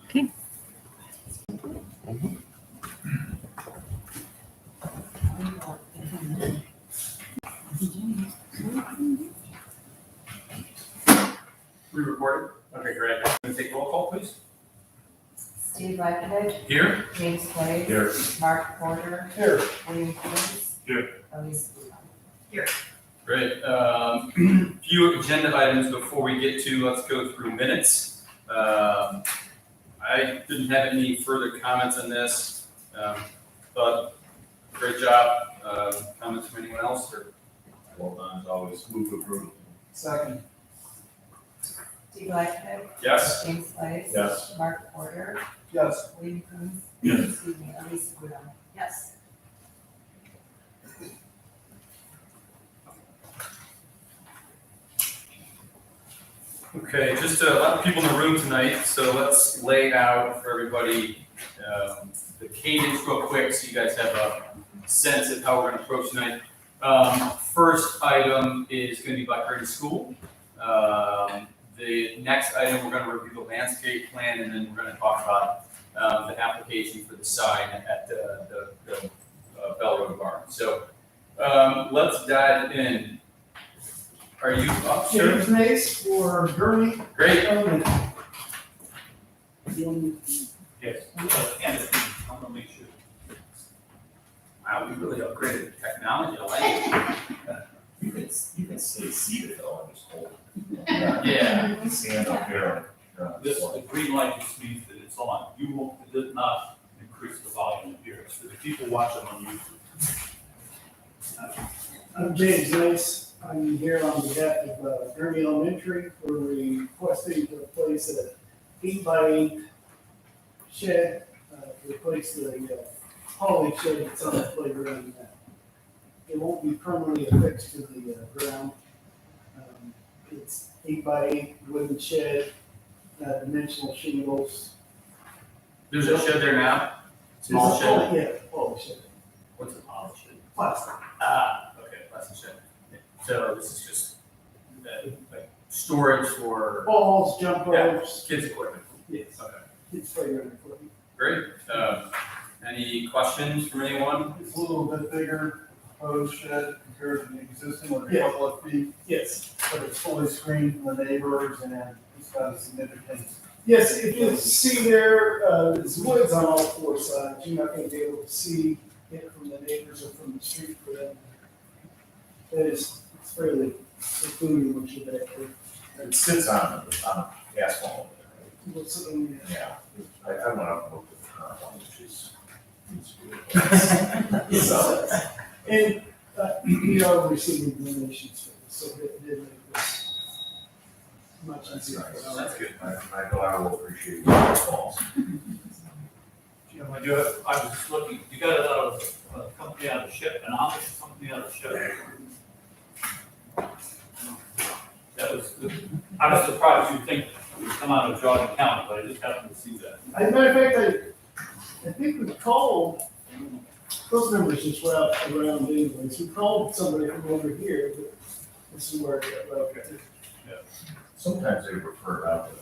Okay. We recorded? Okay, great. Can we take roll call, please? Steve Blackenhead, Here. James Clay. Here. Mark Porter. Here. William Coombs. Here. Elise. Great. Few agenda items before we get to, let's go through minutes. I didn't have any further comments on this, but great job. Comments from anyone else? Or? Well done, as always, move to approve. Second. Steve Blackenhead, Yes. James Clay. Yes. Mark Porter. Yes. William Coombs. Yes. Excuse me, Elise. Yes. Okay, just a lot of people in the room tonight, so let's lay out for everybody the cadence real quick so you guys have a sense of how we're going to approach tonight. First item is going to be Blackberry School. The next item, we're going to review the landscape plan, and then we're going to talk about the application for the sign at the Bell Road Barn. So let's dive in. Are you up, sir? James Mace for Gurney. Great. Yes. I'm gonna make sure. Wow, we really upgraded the technology. I like it. You can stay seated though and just hold. Yeah. Stand up here. This, the green light just means that it's on. You will, it does not increase the volume here. It's for the people watching on YouTube. I'm James Mace. I'm here on behalf of Gurney Elementary. We're requesting to replace a 8x8 shed, to replace the hauling shed that's on the playground now. It won't be permanently affixed to the ground. It's 8x8 wooden shed, dimensional shingles. There's a shed there now? Small It's a shed? Yeah, hauling shed. What's a small shed? Plastic. Okay, plastic shed. So this is just like storage for Balls, jump ropes. kids' equipment. Yes. Okay, It's playground equipment. great. Any questions from anyone? It's a little bit bigger, proposed shed compared to the existing one, a Yeah. couple of feet, Yes. but it's fully screened from the neighbors and it's got a significant. Yes, if you see there, there's woods on all four sides. You're not gonna be able to see it from the neighbors or from the street for them. It's fairly secluded once you're back there. It sits on asphalt. What's it in there? Yeah. I went up and looked at the current one, which is. It's good. And, we are receiving donations for this, so it did make this much That's easier. nice. for us. That's good. I know I will appreciate your calls. Jim, I was just looking, you got it out of a company out of ship, an Amish company out of ship. That was, I was surprised you'd think it would come out of Jordan County, but I just happened to see that. As a matter of fact, I think we called, those numbers just were out around anyways. We called somebody from over here, but this is where it got located. Sometimes they refer out to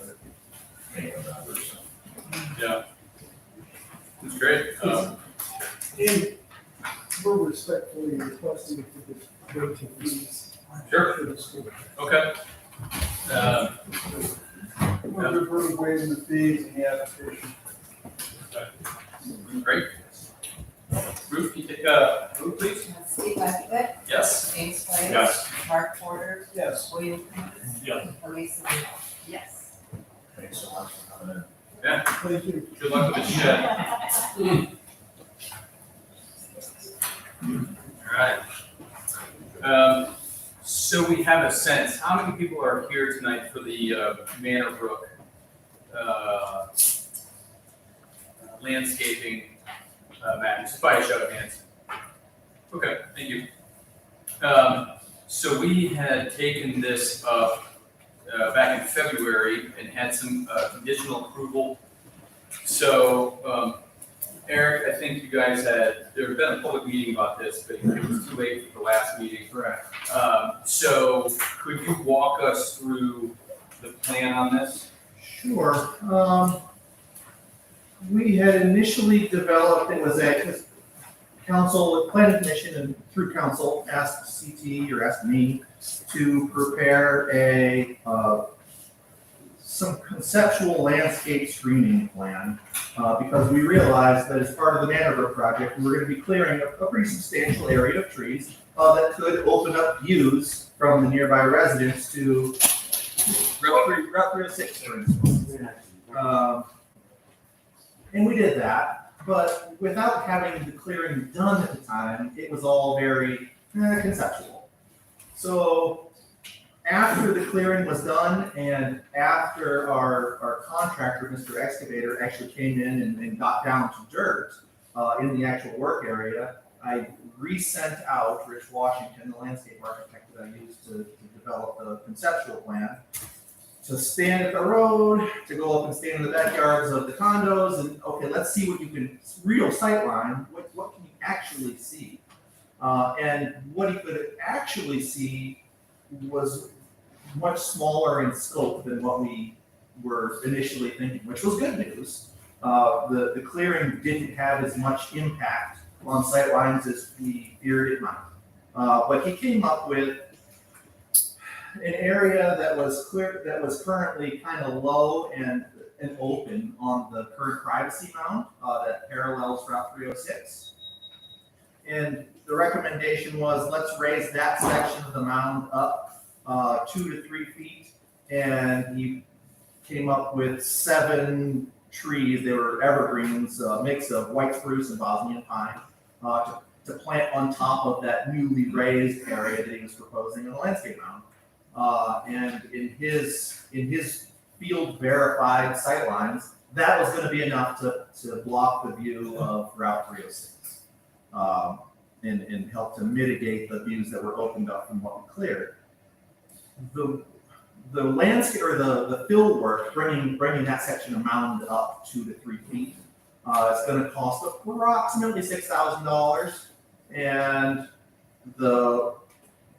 the name of numbers. Yeah. That's great. And we're respectfully requesting for the go to fees. Sure. For the school. Okay. We're waiving the fees and the application. Great. Ruth, can you take a vote, please? Steve Blackenhead, Yes? James Clay. Yes. Mark Porter. Yes. William Coombs. Yeah. Elise. Yes. Thanks so much for coming in. Yeah. Thank you. Good luck with the shed. All right. So we have a sense, how many people are here tonight for the Manor Brook landscaping map? Just by a show of hands. Okay, thank you. So we had taken this up back in February and had some conditional approval. So Eric, I think you guys there had been a public meeting about this, but it was too late for the last meeting. Correct. So could you walk us through the plan on this? Sure. We had initially developed, it was council, planning commission, and through council, asked CT or asked me to prepare some conceptual landscape screening plan, because we realized that as part of the Manor project, we were gonna be clearing a pretty substantial area of trees that could open up views from the nearby residents to Route 306, for instance. And we did that, but without having the clearing done at the time, it was all very conceptual. So after the clearing was done and after our contractor, Mr. Excavator, actually came in and got down to dirt in the actual work area, I resent out Rich Washington, the landscape architect that I used to develop the conceptual plan, to stand at the road, to go up and stand in the backyards of the condos, and okay, let's see what you can, real sightline, what can you actually see? And what he could actually see was much smaller in scope than what we were initially thinking, which was good news. The clearing didn't have as much impact on sightlines as we feared it might. But he came up with an area that was currently kind of low and open on the current privacy mound that parallels Route 306. And the recommendation was, let's raise that section of the mound up 2 to 3 feet. And he came up with 7 trees. They were evergreens, a mix of white spruce and Bosnian pine, to plant on top of that newly raised area that he was proposing in the landscape mound. And in his field verified sightlines, that was going to be enough to block the view of Route 306 and help to mitigate the views that were opened up from what we cleared. The landscape or the fill work, bringing that section of mound up 2 to 3 feet, is going to cost approximately $6,000, and the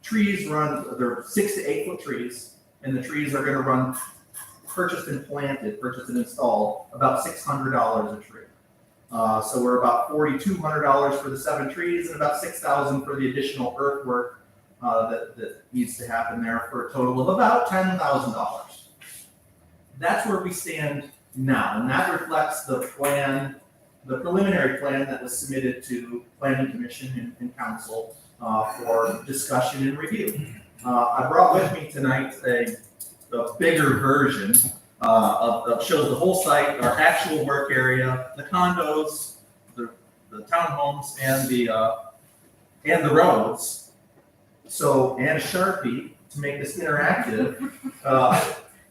trees they're 6 to 8 foot trees, and the trees are going to run purchased and installed about $600 a tree. So we're about $4,200 for the 7 trees and about $6,000 for the additional earthwork that needs to happen there, for a total of about $10,000. That's where we stand now, and that reflects the plan, the preliminary plan that was submitted to Planning Commission and Council for discussion and review. I brought with me tonight a bigger version of shows the whole site, our actual work area, the condos, the townhomes, and the roads. So, and a Sharpie to make this interactive.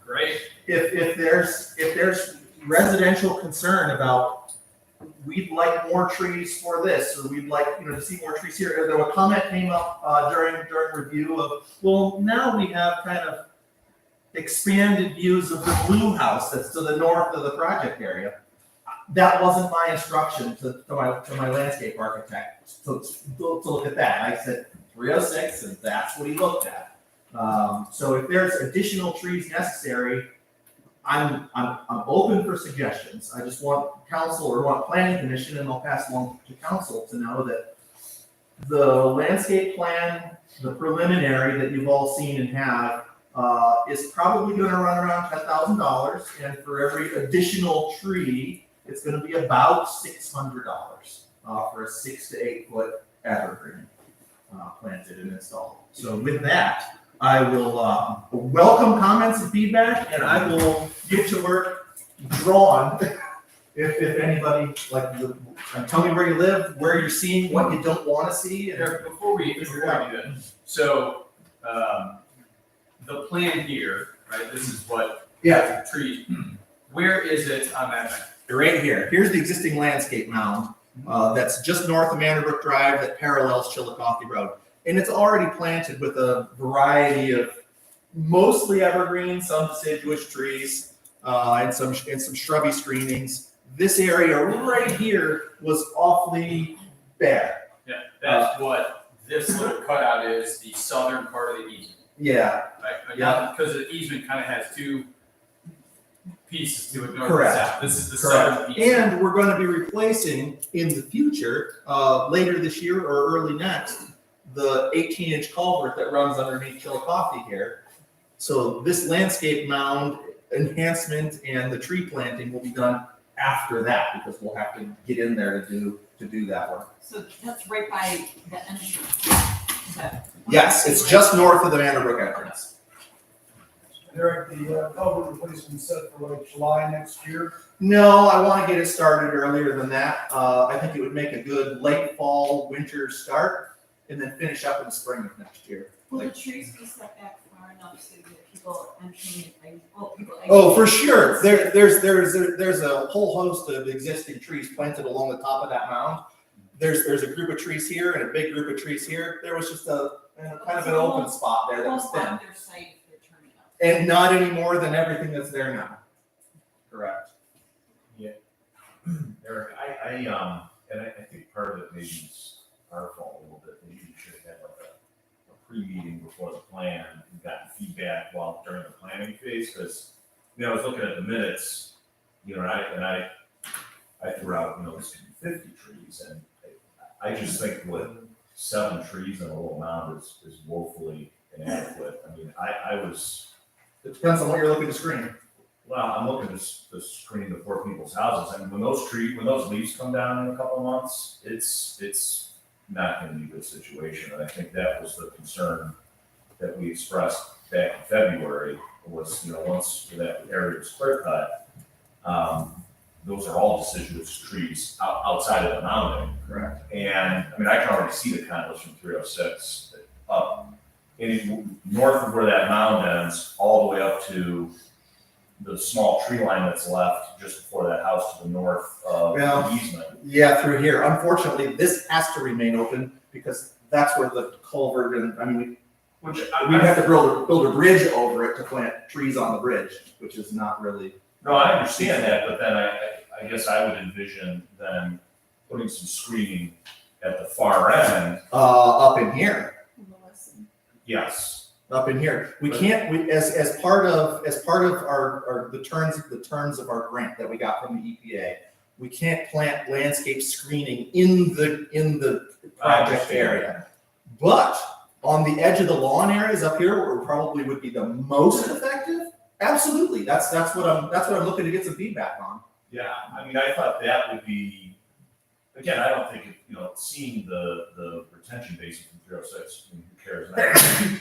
Great. If there's residential concern about, we'd like more trees for this, or we'd like to see more trees here. There was a comment came up during review of, well, now we have kind of expanded views of the blue house that's to the north of the project area. That wasn't my instruction to my landscape architect to look at that. I said 306, and that's what he looked at. So if there's additional trees necessary, I'm open for suggestions. I just want council or want planning commission, and I'll pass along to council to know that the landscape plan, the preliminary that you've all seen and have, is probably going to run around $10,000, and for every additional tree, it's going to be about $600 for a 6 to 8 foot evergreen planted and installed. So with that, I will welcome comments and feedback, and I will get to work drawn. If anybody tell me where you live, where you're seeing, what you don't want to see. Eric, before we do that, so the plan here, right? This is what the tree. Where is it on that map? Right here. Here's the existing landscape mound that's just north of Manor Drive that parallels Chillicothe Road. And it's already planted with a variety of mostly evergreen, some deciduous trees, and some shrubby screenings. This area right here was awfully bad. Yeah, that's what this little cutout is, the southern part of the easement. Yeah. Right? Yeah. Because the easement kind of has two pieces to it, north and Correct. south. This is the Correct. southern piece. And we're going to be replacing in the future, later this year or early next, the 18-inch culvert that runs underneath Chillicothe here. So this landscape mound enhancement and the tree planting will be done after that because we'll have to get in there to do that work. So that's right by the entrance. Is that- Yes, it's just north of the Vanderbrook entrance. Derek, the culvert replacement set for like July next year. No, I want to get it started earlier than that. I think it would make a good late fall, winter start, and then finish up in the spring of next year. Will the trees be set back far enough so that people entering, people? Oh, for sure. There's a whole host of existing trees planted along the top of that mound. There's a group of trees here and a big group of trees here. There was just a kind of an open spot there that was thin. Their site if they're turning up. And not any more than everything that's there now. Correct. Eric, and I think part of it maybe is our fault a little bit. Maybe we should have had like a pre-meeting before the plan and gotten feedback during the planning phase, because, I was looking at the minutes, and I threw out, this could be 50 trees, and I just think with 7 trees in a little mound is woefully inadequate. I mean, It depends on what you're looking to screen. I'm looking to screen the poor people's houses. I mean, when those leaves come down in a couple of months, it's not going to be a good situation. And I think that was the concern that we expressed back in February was, once that area was clear cut, those are all deciduous trees outside of the mountain. Correct. And I mean, I can already see the condos from 306 up north of where that mound ends, all the way up to the small tree line that's left just before that house to the north of the easement. Yeah, through here. Unfortunately, this has to remain open because that's where the culvert and Which we'd have to build a bridge over it to plant trees on the bridge, which is not really. No, I understand that, but then I guess I would envision then putting some screening at the far end. Up in here. Yes. Up in here. We can't, as part of our the terms of our grant that we got from the EPA, we can't plant landscape screening in the project area. But on the edge of the lawn areas up here, where it probably would be the most effective, absolutely. That's what I'm looking to get some feedback on. Yeah, I mean, I thought that would be, again, I don't think, seeing the retention basin from 306, who cares now,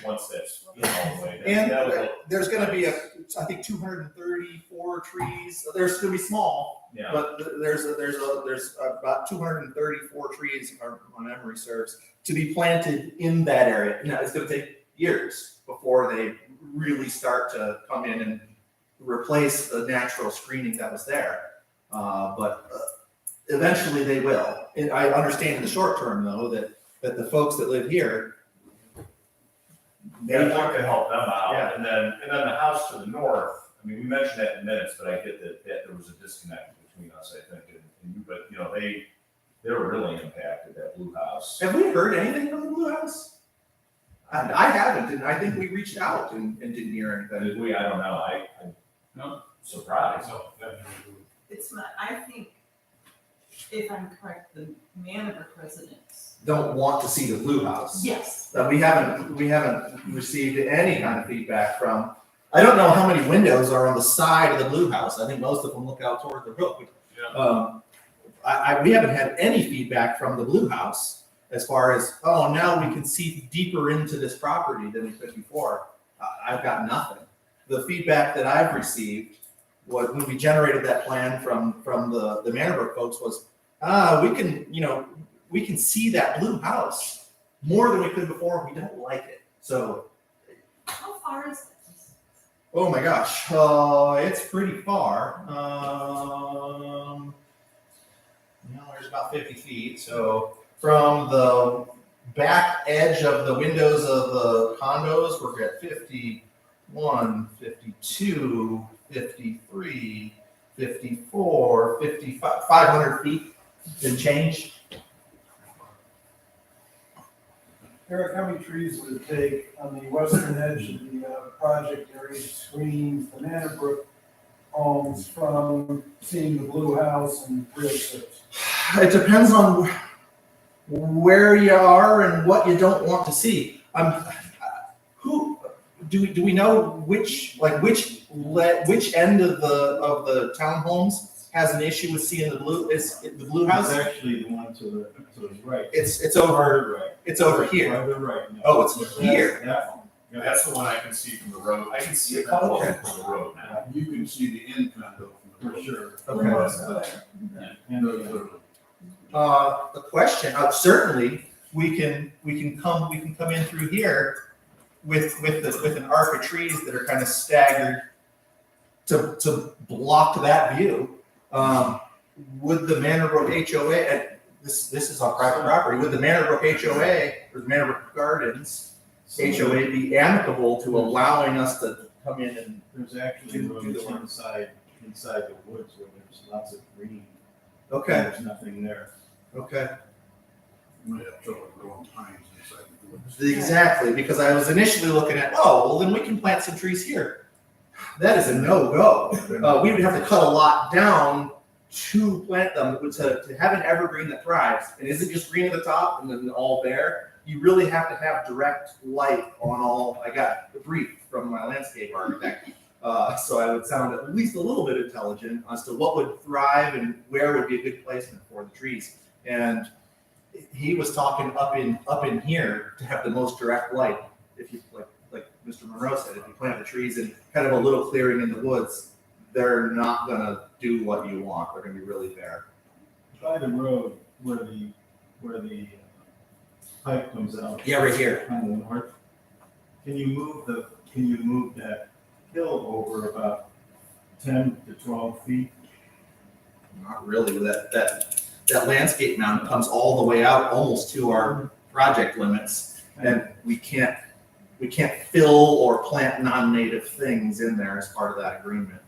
once that's all the way down. And there's gonna be I think 234 trees. There's gonna be small, Yeah, but there's about 234 trees, if my memory serves, to be planted in that area. Now, it's gonna take years before they really start to come in and replace the natural screening that was there. But eventually they will. And I understand in the short term, though, that the folks that live here, I'd like to help them out. Yeah. And then the house to the north, I mean, we mentioned that in minutes, but I get that there was a disconnect between us, I think, and you, but, they were really impacted, that blue house. have we heard anything from the Blue House? I haven't, and I think we reached out and didn't hear anything. Did we? I don't know. No. Surprised. I think, if I'm correct, the Manor residents. Don't want to see the Blue House. Yes. We haven't received any kind of feedback from. I don't know how many windows are on the side of the Blue House. I think most of them look out toward the road. Yeah. We haven't had any feedback from the Blue House as far as, now we can see deeper into this property than we could before. I've got nothing. The feedback that I've received was when we generated that plan from the Mannerbrook folks was, we can see that Blue House more than we could before. We don't like it. So, How far is this? oh my gosh, it's pretty far. There's about 50 feet. So from the back edge of the windows of the condos, we're at 51, 52, 53, 54, 55, 500 feet and change. Eric, how many trees would it take on the western edge of the project area to screen the Manor Brook homes from seeing the blue house and 306? It depends on where you are and what you don't want to see. Who do we know which end of the townhomes has an issue with seeing the blue? Is it the blue house? It's actually the one to the right. It's over Farther right. here. Farther right. now. Oh, it's here. That one. Yeah, that's the one I can see from the road. I can see it from Okay. the road now. You can see the end condo from the sure. Okay. And those The question, certainly, we can come in through here with an arc of trees that are kind of staggered to block that view. Would the Manor Brook HOA, this is on private property, would the Manor Brook HOA or the Manor Brook Gardens HOA be amicable to allowing us to come in and There's actually Do the roads work. inside the woods where there's lots of green. okay, There's nothing there. okay. We have trouble growing pines inside the woods. Exactly, because I was initially looking at, oh, well, then we can plant some trees here. That is a no-go. We would have to cut a lot down to plant them, to have an evergreen that thrives, and isn't just green at the top and then all bare. You really have to have direct light on all. I got the brief from my landscape architect, so I would sound at least a little bit intelligent as to what would thrive and where would be a good placement for the trees. And he was talking up in here to have the most direct light. If you like Mr. Monroe said, if you plant the trees in kind of a little clearing in the woods, they're not gonna do what you want. They're gonna be really bare. By the road where the pipe comes out. Yeah, right here. On the north. Can you move that hill over about 10 to 12 feet? Not really. That landscape mound comes all the way out almost to our project limits, and we can't fill or plant non-native things in there as part of that agreement.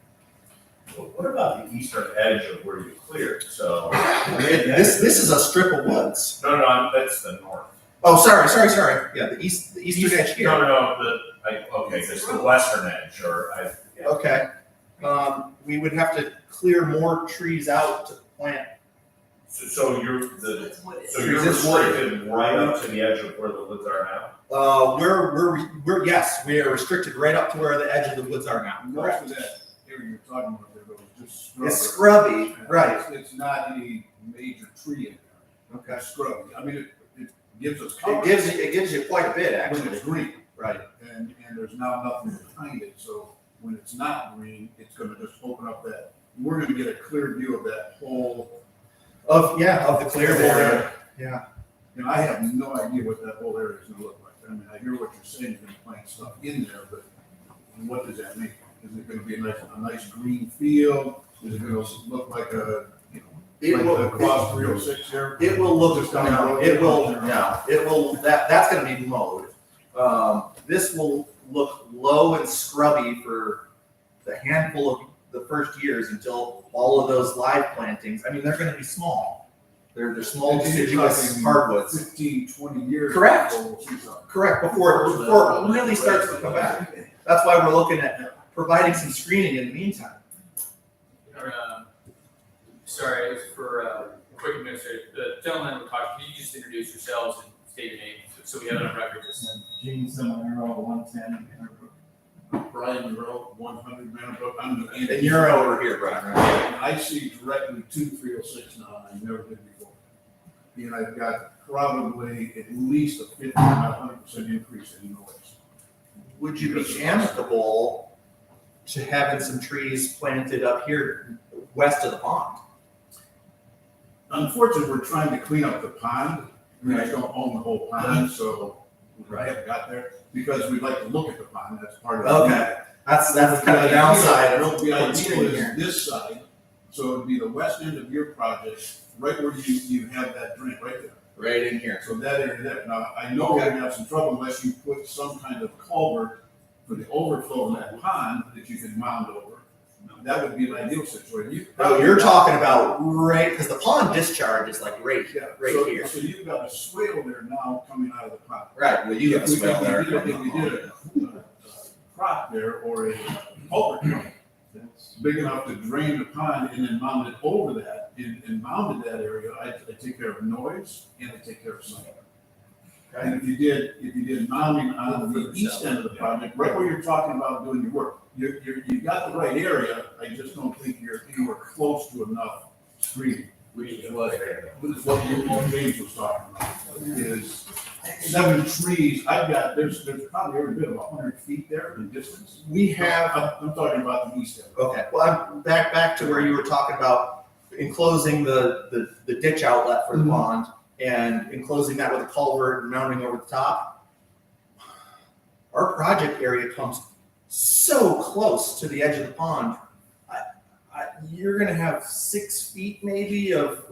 Well, what about the eastern edge of where you cleared? So, This is a strip of woods. no, that's the north. Oh, sorry. Yeah, the eastern edge here. No, okay, just the western edge, yeah. Okay. We would have to clear more trees out to plant. So you're That's what it is. restricted right up to the edge of where the woods are now? We are restricted right up to where the edge of the woods are now. Most of that area you're talking about there was just scrubby. It's scrubby, right? It's not any major tree in there. Okay. It's scrubby. I mean, it gives us It cover. gives you quite a bit, When actually. it's green, Right. and there's now nothing behind it, so when it's not green, it's gonna just open up that, we're gonna get a clear view of that whole, Of the clear area. you know, I have no idea what that whole area is gonna look like. I mean, I hear what you're saying, you're gonna plant stuff in there, but what does that mean? Is it gonna be a nice green field? Is it gonna look like a, you know, It will, like the Cross 306 there? it will look, Just down the road? it will, that's gonna be mowed. This will look low and scrubby for the handful of the first years until all of those live plantings, I mean, they're gonna be small. They're small And you're deciduous talking hardwoods. 15, 20 years. Correct. before we'll see something. Correct, before it really starts to come back. That's why we're looking at providing some screening in the meantime. Sorry, it was for a quick administrative. The gentleman who talked, can you just introduce yourselves and state your name so we have it on record? Gene Seminaro, 110 Manor Brian Monroe, 100 Manor Brook. I'm the And you're over here, Brian, right? And I see directly to 306 now, I never did before. And I've got probably at least a 50, not 100% increase in noise. Would you be amicable to having some trees planted up here west of the pond? Unfortunately, we're trying to clean up the pond. We just don't own the whole pond, so we haven't got there. Because we'd like to look at the pond, that's part of it. Okay, that's kind of the downside of The what's idea in is here. this side, so it'd be the west end of your project, right where you have that drain, right there. Right in here. So that area there. Now, I know we're gonna have some trouble unless you put some kind of culvert for the overflow of that pond that you can mound over. That would be an ideal situation. Oh, you're talking about right, because the pond discharge is like right So- here. So you've got a swale there now coming out of the pond. Right, well, you got a swale there. If we did a crop there or a culvert, that's big enough to drain the pond and then mound it over that, and mounded that area, I take care of noise and I take care of sound. And if you did mounding on the east end of the project, right where you're talking about doing your work, you got the right area, I just don't think you're anywhere close to enough screening. Which is what James was talking about, is 7 trees, there's probably every bit of 100 feet there in distance. We have, I'm talking about the east end. okay, well, I'm back to where you were talking about enclosing the ditch outlet for the pond and enclosing that with a culvert and mounting over the top. Our project area comes so close to the edge of the pond. You're gonna have 6 feet maybe of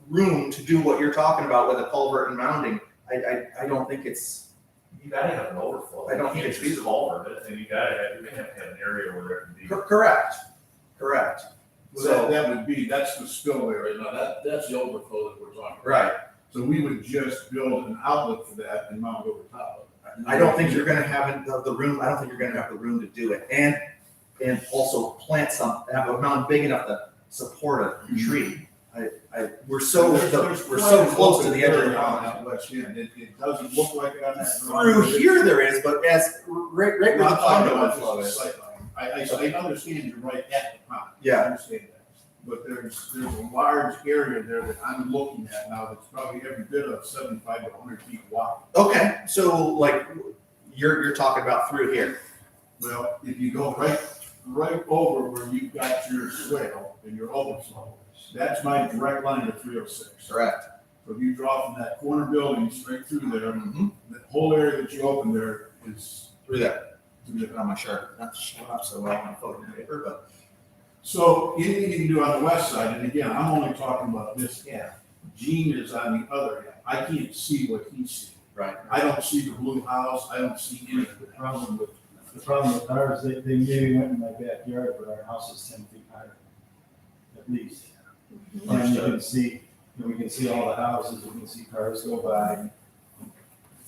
room to do what you're talking about with a culvert and mounding. I don't think it's. You gotta have an overflow. I don't think it's feasible. Culvert it, and you're gonna have to have an area where there can be. Correct. Well, that's the spillway right now, that's the overflow that we're talking about. Right. So we would just build an outlet for that and mount over top of it. I don't think you're gonna have the room, I don't think you're gonna have the room to do it. And also plant have a mound big enough to support a tree. We're so close to the edge of the pond. Out west end. It doesn't look like it on that. Through here there is, but right where the pond overflow is. I understand you're right at the pond. Yeah. I understand that. But there's a large area there that I'm looking at now that's probably every bit of 75 to 100 feet wide. Okay, so like you're talking about through here. Well, if you go right over where you've got your swale and your overflow, that's my direct line to 306. Correct. So if you draw from that corner building straight through there, that whole area that you open there is Through there. through there. I'm not sure. Not showing up so well on photo paper, but So anything you can do on the west side, and again, I'm only talking about this end. Gene is on the other end. I can't see what he's seeing. right. I don't see the blue house. I don't see anything. The problem with ours, they maybe went in my backyard, but our house is 10 feet higher, at least. And you can see, we can see all the houses, we can see cars go by.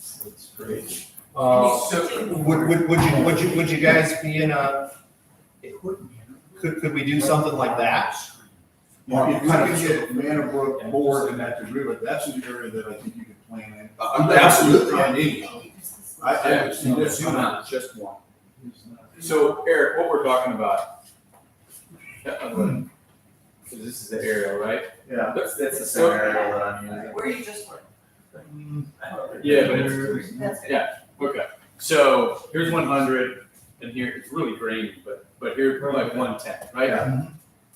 It's crazy. So, Would you guys be in a? Could we do something like that? If you can get Manabrook board and that degree, but that's an area that I think you could plan in. Absolutely. I would see this. not just one. So Eric, what we're talking about, so this is the aerial, right? Yeah. That's the same aerial that I'm using. Where you just were. Yeah, but it's, That's it. yeah, okay. So here's 100, and here, it's really grainy, but here's like 110, right? Yeah.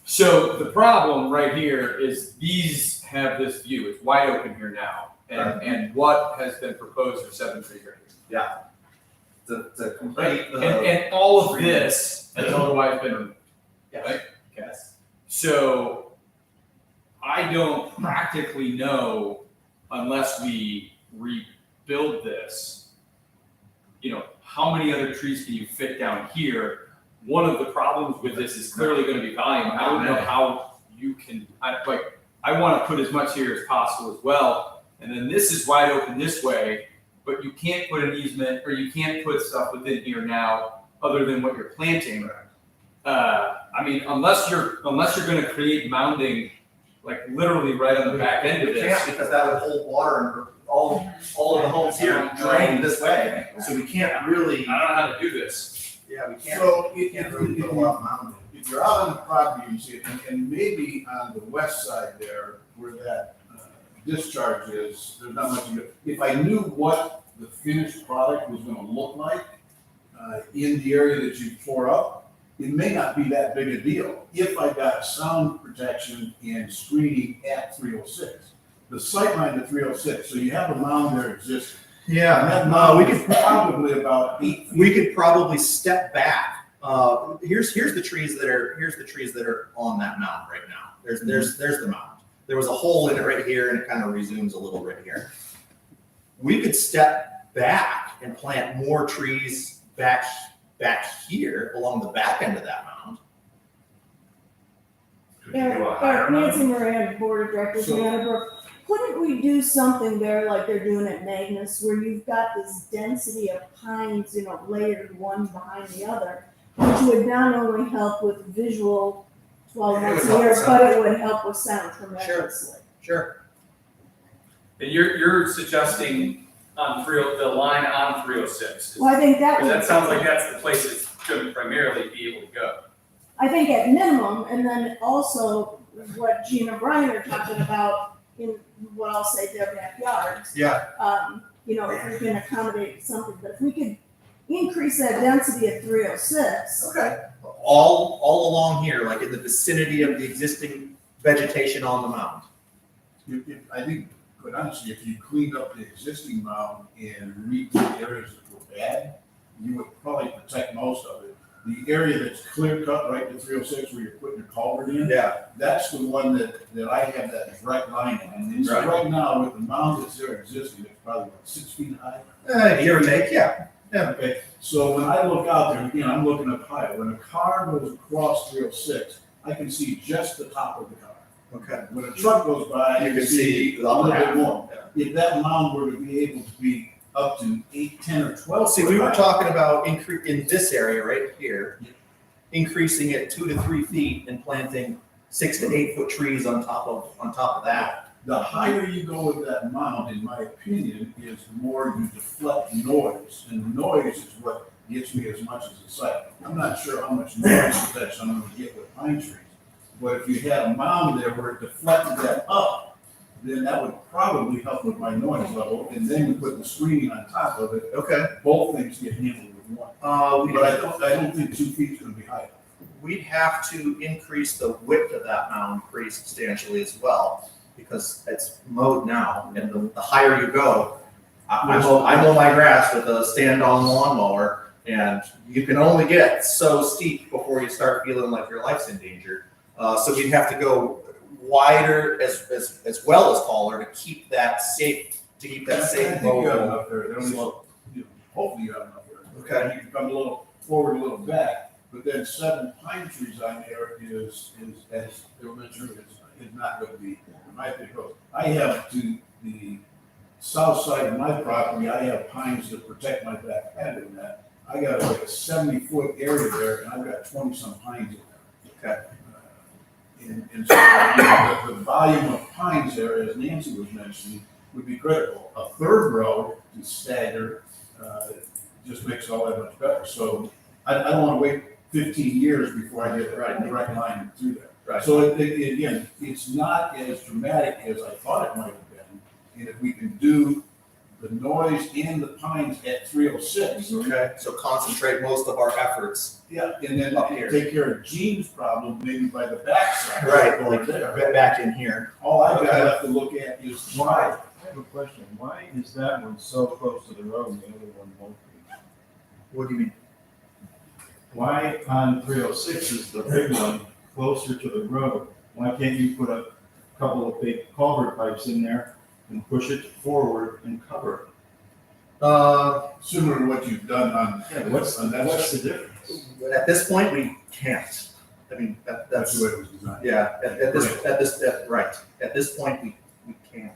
So the problem right here is these have this view, it's wide open here now, and what has been proposed for 7 trees right here. To complete And all of this has otherwise been removed, right? Yes. So I don't practically know, unless we rebuild this, how many other trees can you fit down here? One of the problems with this is clearly gonna be volume. I don't know how you can, I wanna put as much here as possible as well. And then this is wide open this way, but you can't put an easement, or you can't put stuff within here now, other than what you're planting. Unless you're gonna create mounding, like literally right on the back end of We this. can't, because that would hold water and all of the homes here drain this way, so we can't really. I don't know how to do this. Yeah, we can't. So We can't really put a lot of mountain. if you're out on the property, you see it, and maybe on the west side there, where that discharge is, there's not much you do. If I knew what the finished product was gonna look like in the area that you tore up, it may not be that big a deal if I got sound protection and screening at 306. The sightline to 306, so you have a mound there existing. And that mound we is could probably about 8 feet. We could probably step back. Here's the trees that are on that mound right now. There's the mound. There was a hole in it right here, and it kind of resumes a little right here. We could step back and plant more trees back here along the back end of that mound. Nancy Moran, Board of Directors, Manabrook. Couldn't we do something there like they're doing at Magnus, where you've got this density of pines, layered one behind the other? which would not only help with visual while It would once a help year, with but it would help with sound tremendously. Sure. And you're suggesting on the line on 306. Well, I think that Because would. that sounds like that's the place it's going to primarily be able to go. I think at minimum, and then also what Gene and Brian are talking about in what I'll say their backyards. Yeah. If we can accommodate something, but if we could increase that density at 306. Okay. All along here, like in the vicinity of the existing vegetation on the mound. I think, quite honestly, if you cleaned up the existing mound and redid the areas that were bad, you would probably protect most of it. The area that's clear cut right to 306 where you're putting your culvert in, Yeah. that's the one that I have that direct line on. And so right now, with the mound that's there existing, it's probably what, 6 feet high? Give or take, yeah. Okay, so when I look out there, again, I'm looking up high. When a car goes across 306, I can see just the top of the car. Okay. When a truck goes by, You can see a the upper little bit half. more. If that mound were to be able to be up to 8, 10, or 12 See, foot we were high, talking about in this area right here, increasing it 2 to 3 feet and planting 6 to 8 foot trees on top of that. the higher you go with that mound, in my opinion, is the more you deflect noise. And the noise is what gets me as much as the sight. I'm not sure how much noise protection I'm gonna get with pine trees. But if you had a mound there where it deflected that up, then that would probably help with my noise level. And then you put the screening on top of it, Okay. both things get handled with one. But I don't think 2 feet is gonna be high enough. We'd have to increase the width of that mound pretty substantially as well, because it's mowed now, and the higher you go, I mow my grass with a stand-on lawnmower, and you can only get so steep before you start feeling like your life's in danger. So we'd have to go wider as well as taller to keep that safe, I think you have mowable enough there. There only- slope. Hopefully you have enough there. Okay. You can come a little forward, a little back, but then 7 pine trees on there is as they were mentioned, is not going to be, in my opinion. I have to the south side of my property, I have pines that protect my back patio and that. I got like a 70-foot area there, and I've got 20-some pines in there. Okay. And so the volume of pines there, as Nancy was mentioning, would be critical. A third row to stagger just makes it all that much better. So I don't want to wait 15 years before I get the right line through there. Right. So again, it's not as dramatic as I thought it might have been. And if we can do the noise and the pines at 306, Okay, so concentrate most of our efforts. yeah, and then Up here. take care of Gene's problem maybe by the backside. Right, Over like there. back in here. All I've got Okay. left to look at is Why? I have a question. Why is that one so close to the road and the other one won't be? What do you mean? Why on 306 is the big one closer to the road? Why can't you put a couple of big culvert pipes in there and push it forward and cover similar to what you've done on. it? What's the difference? At this point, we can't. I mean, That's that's, the way it was designed. yeah, right. At this point, we can't.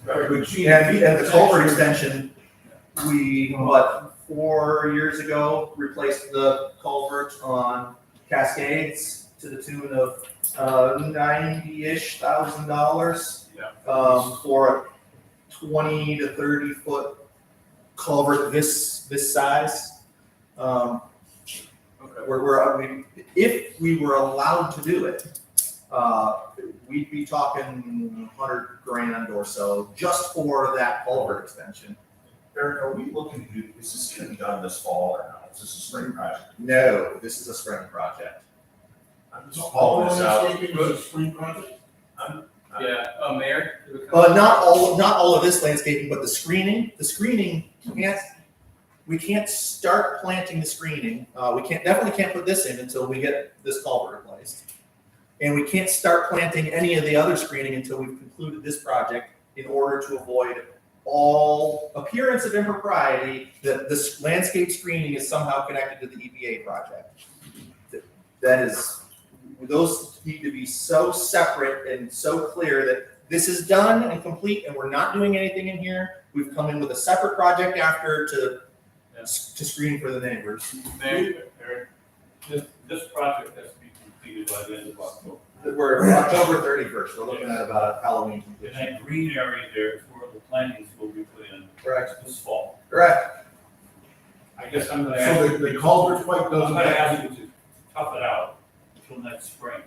But Gene. And the culvert extension, we, 4 years ago, replaced the culvert on Cascades to the tune of $90-ish thousand. Yeah. For a 20 to 30 foot culvert this size. Okay. If we were allowed to do it, we'd be talking $100,000 or so just for that culvert extension. Eric, are we looking to, is this gonna be done this fall or not? Is this a spring project? No, this is a spring project. I'm just calling this out. Landscaping is a spring project? Yeah, Mayor? you have a comment? Not all of this landscaping, but the screening, we can't start planting the screening. We definitely can't put this in until we get this culvert replaced. And we can't start planting any of the other screening until we've concluded this project in order to avoid all appearance of impropriety that this landscape screening is somehow connected to the EPA project. That is, those need to be so separate and so clear that this is done and complete and we're not doing anything in here. We've come in with a separate project after to to screen for the neighbors. Mayor, Eric, this project has to be completed by the end of October. We're October 31st, we're looking at about Halloween And completion. that green area there is where the plantings will be put in Correct. this fall. Correct. I guess I'm gonna ask. So the culvert pipe I'm doesn't gonna have, ask you to tough it out until next spring.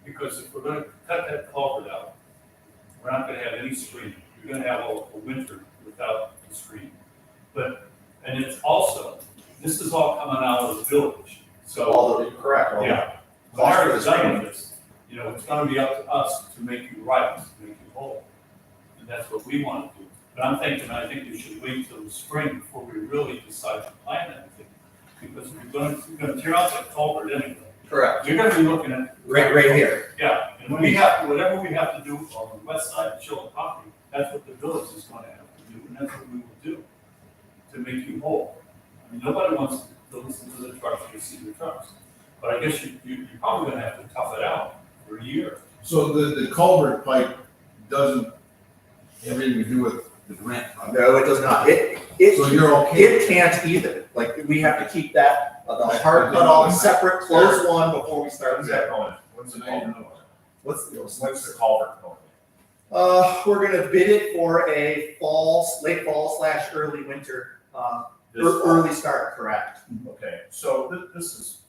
Because if we're gonna cut that culvert out, we're not gonna have any screening. You're gonna have a winter without the screening. And it's also, this is all coming out of the village, so, Correct. all the yeah. cost for the Larry's done screening. with this. You know, it's gonna be up to us to make you right, to make you whole. And that's what we wanna do. But I think we should wait till the spring before we really decide to plan anything. Because we're gonna tear out that culvert anyway. Correct. You're gonna be looking at. Right here. Yeah, and whatever we have to do on the west side of Chillicothe, that's what the village is gonna have to do, and that's what we will do to make you whole. I mean, nobody wants to listen to the trucks, or see the trucks. But I guess you're probably gonna have to tough it out for a year. so the culvert pipe doesn't have anything to do with the grant project. No, it does not. So you're okay? It can't either. Like, we have to keep that, the hard cut off separate, close one before we start. When's that going? When's the So now you culvert know. going? When's the culvert going? We're gonna bid it for a late fall / early winter, This fall? early start, correct. Okay, so this is,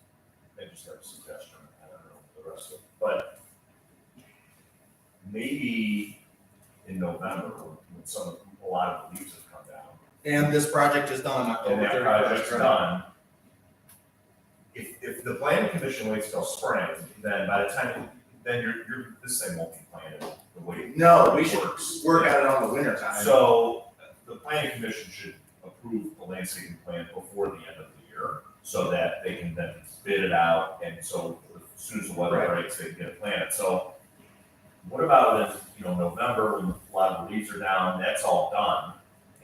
I just have a suggestion, I don't know the rest of it, but maybe in November, when a lot of the leaves have come down, And this project is done and October that 31st. project's done, if the planning commission waits till spring, then by the time, then this thing won't be planted the way No, we it should works. work at it on the winter time. So the planning commission should approve the landscaping plan before the end of the year, so that they can then bid it out, and so as soon as the weather Right. breaks, they can get it planted. So what about in, November, when a lot of the leaves are down, that's all done?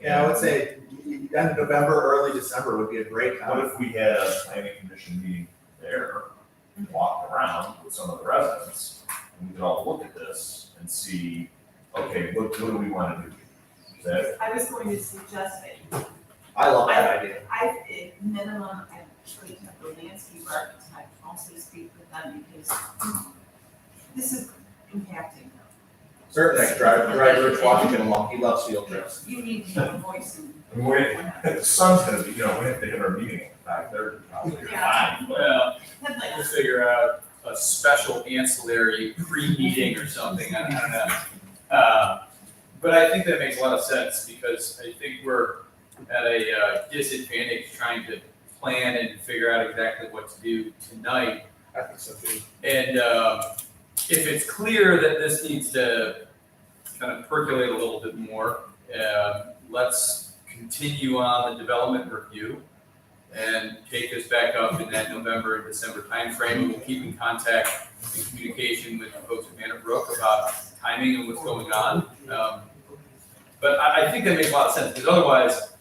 Yeah, I would say end of November, early December would be a great What time. if we had a planning commission meeting there, and walked around with some of the residents, and we could all look at this and see, okay, what do we wanna do? Is that, I was going to suggest that I love that idea. at minimum, I should have the landscape architect also speak with them because this is impacting them. Certainly, drive Rich Washington along, he loves field trips. You need to have a voice in. the sun's gonna be, we have to have our meeting at 5:30, probably, or Yeah. 5, but. Well, Headlights. we'll figure out a special ancillary pre-meeting or something, I don't know. But I think that makes a lot of sense, because I think we're at a disadvantage trying to plan and figure out exactly what to do tonight. I think so too. And if it's clear that this needs to kind of percolate a little bit more, let's continue on the development review and take this back up in that November and December timeframe. We'll keep in contact and communication with the folks at Manor Brook about timing and what's going on. But I think that makes a lot of sense, because otherwise,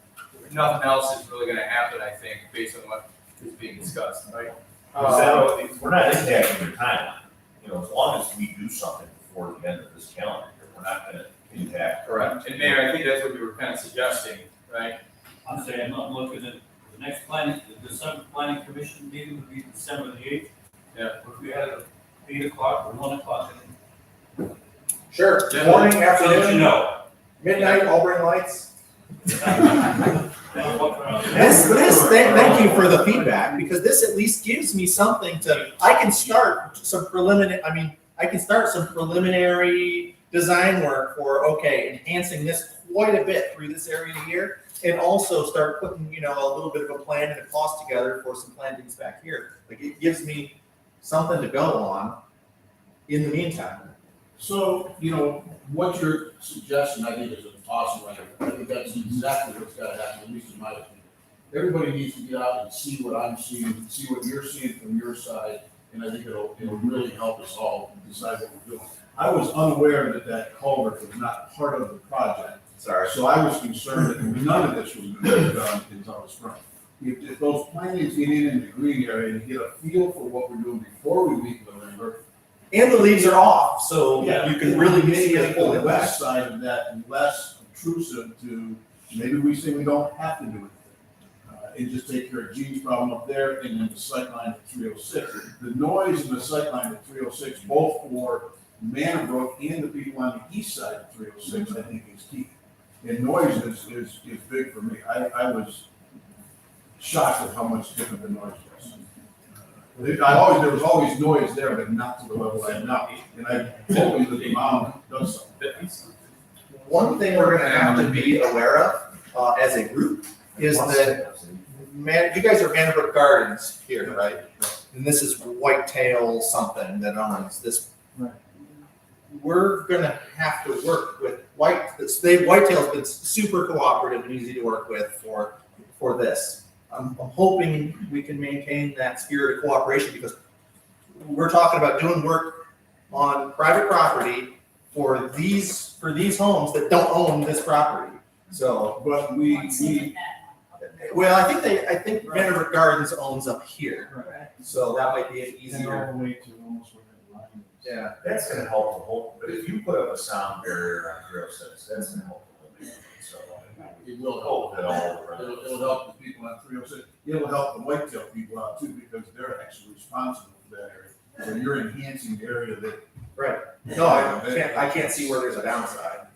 nothing else is really gonna happen, I think, based on what is being discussed, right? We're not impacting your timeline, as long as we do something before the end of this calendar year, we're not gonna impact. Correct. And Mayor, I think that's what we were kind of suggesting, right? I'm saying, I'm looking at the next the December planning commission meeting would be December the 8th. Yeah. If we had a 8 o'clock or 1 o'clock, Sure, Yeah. morning, so that you afternoon, know. midnight, all bring lights. And walk around. Thank you for the feedback, because this at least gives me something I can start some preliminary design work for, enhancing this quite a bit through this area here, and also start putting, a little bit of a plan and a cost together for some plantings back here. Like, it gives me something to go on in the meantime. So, what you're suggesting, I think, is an awesome idea. I think that's exactly what's gotta happen, at least in my opinion. Everybody needs to get out and see what I'm seeing, see what you're seeing from your side, and I think it'll really help us all decide what we're doing. I was unaware that culvert was not part of the project, Sorry. so I was concerned that none of this was gonna be done until the spring. If those plantings get in the green area and get a feel for what we're doing before we meet in November, And the leaves are off, so yeah, you can really maybe see a make full the impact. west side of that less obtrusive to, maybe we say we don't have to do it. and just take care of Gene's problem up there, and then the sightline at 306. The noise and the sightline at 306, both for Manor and the people on the east side of 306, I think is key. And noise is big for me. I was shocked at how much different the noise was. There was always noise there, but not to the level I am now. And I'm hoping that the mom does something. One thing we're gonna have to be aware of, as a group, is that you guys are Manor Gardens here, right? And this is Whitetail something that owns this. Right. We're gonna have to work with Whitetail's been super cooperative and easy to work with for this. I'm hoping we can maintain that spirit of cooperation, because we're talking about doing work on private property for these homes that don't own this property. So, But well, I think Manor Gardens owns up here, Right. so that might be an And easier. all the way to almost where the line is. Yeah. That's gonna help the whole, but if you put up a sound barrier on 306, that's gonna help the whole neighborhood, so. it will help. Hope that all around. It'll help the people on 306. It'll help the Whitetail people out too, because they're actually responsible for that area. So you're enhancing the area that. No, I can't see where there's a downside.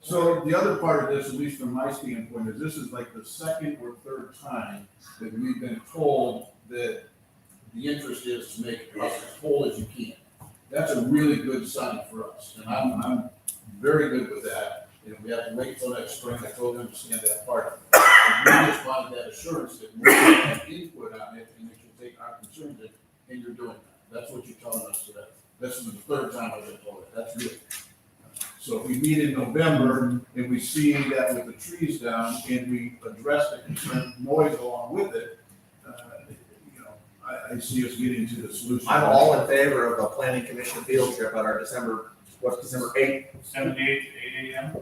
So the other part of this, at least from my standpoint, is this is like the second or third time that we've been told that the interest is to make us as whole as you can. That's a really good sign for us, and I'm very good with that. You know, we have to wait till next spring. I totally understand that part. We just wanted that assurance that we're going to have input on it, and they should take our concerns in, and you're doing that. That's what you're telling us today. This is the third time I've been told it. That's good. So if we meet in November and we see that with the trees down and we address the concern noise along with it, you know, I see us getting to the solution. I'm all in favor of a planning commission field trip at our December 8th? 7 to 8 AM.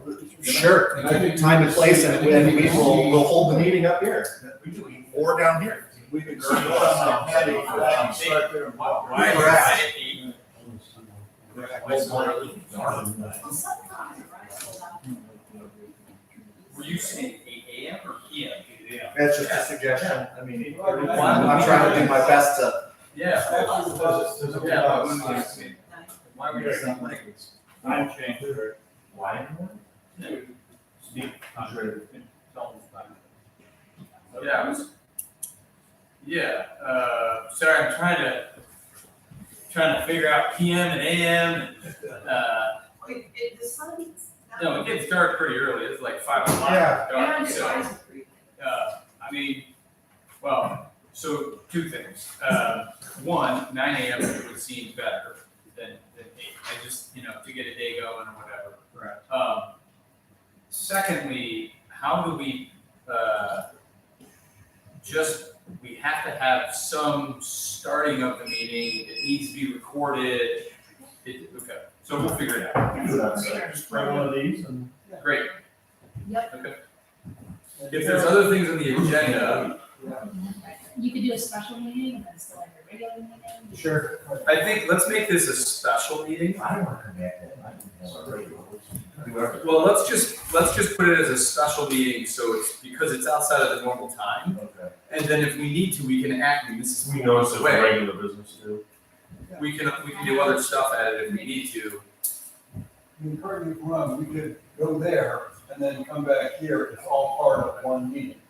Sure. And I think Time and place, and we'll hold the meeting up here, or down here. We can start there. Were you saying 8 AM or PM? That's just a suggestion, I mean, I'm trying to do my best to. Yeah. There's a Yeah. Why were you saying like? Time change, right? Why? Steve, contrary. Sorry, I'm trying to figure out PM and AM. The sun's. No, it gets dark pretty early. It's like 5 o'clock. Yeah. dark, And so, eyes are creepy. I mean, well, so two things. One, 9 AM would seem better than 8. I just, to get a day going or whatever. Right. Secondly, how do we, we have to have some starting of the meeting. It needs to be recorded. Okay, so we'll figure it out. Just bring one of these and. Great. Yep. Okay. If there's other things on the agenda, You could do a special meeting and then still have your regular meeting. Sure. I think let's make this a special meeting. I don't want to come back that night and have a regular. Whoever. Well, let's just put it as a special meeting, so it's because it's outside of the normal time. Okay. And then if we need to, we can act. This is We know it's a way. regular business too. We can do other stuff at it if we need to. Correct me if I'm wrong, we could go there and then come back here, it's all part of one meeting.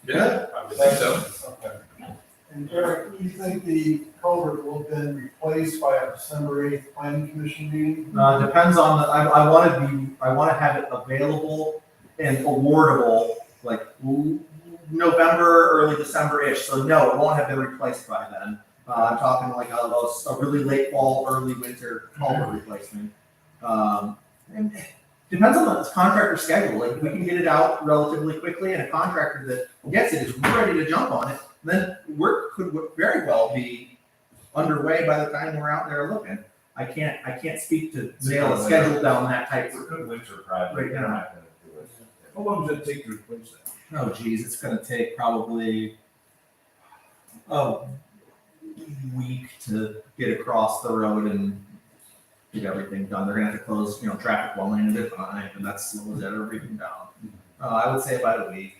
Yeah, I would think so. Okay. And Eric, do you think the culvert will have been replaced by a December 8th planning commission meeting? Depends on I want to have it available and awardable like November, early December-ish. So no, it won't have been replaced by then. I'm talking like a really late fall, early winter culvert replacement. And depends on the contractor schedule. Like if we can get it out relatively quickly and a contractor that gets it is ready to jump on it, then work could very well be underway by the time we're out there looking. I can't speak to nail a schedule down that type. It's a good winter project. Right now. We're not gonna do it. How long does it take to replace that? Oh geez, it's gonna take probably a week to get across the road and get everything done. They're gonna have to close, traffic one lane at a time, and that slows everything down. I would say about a week.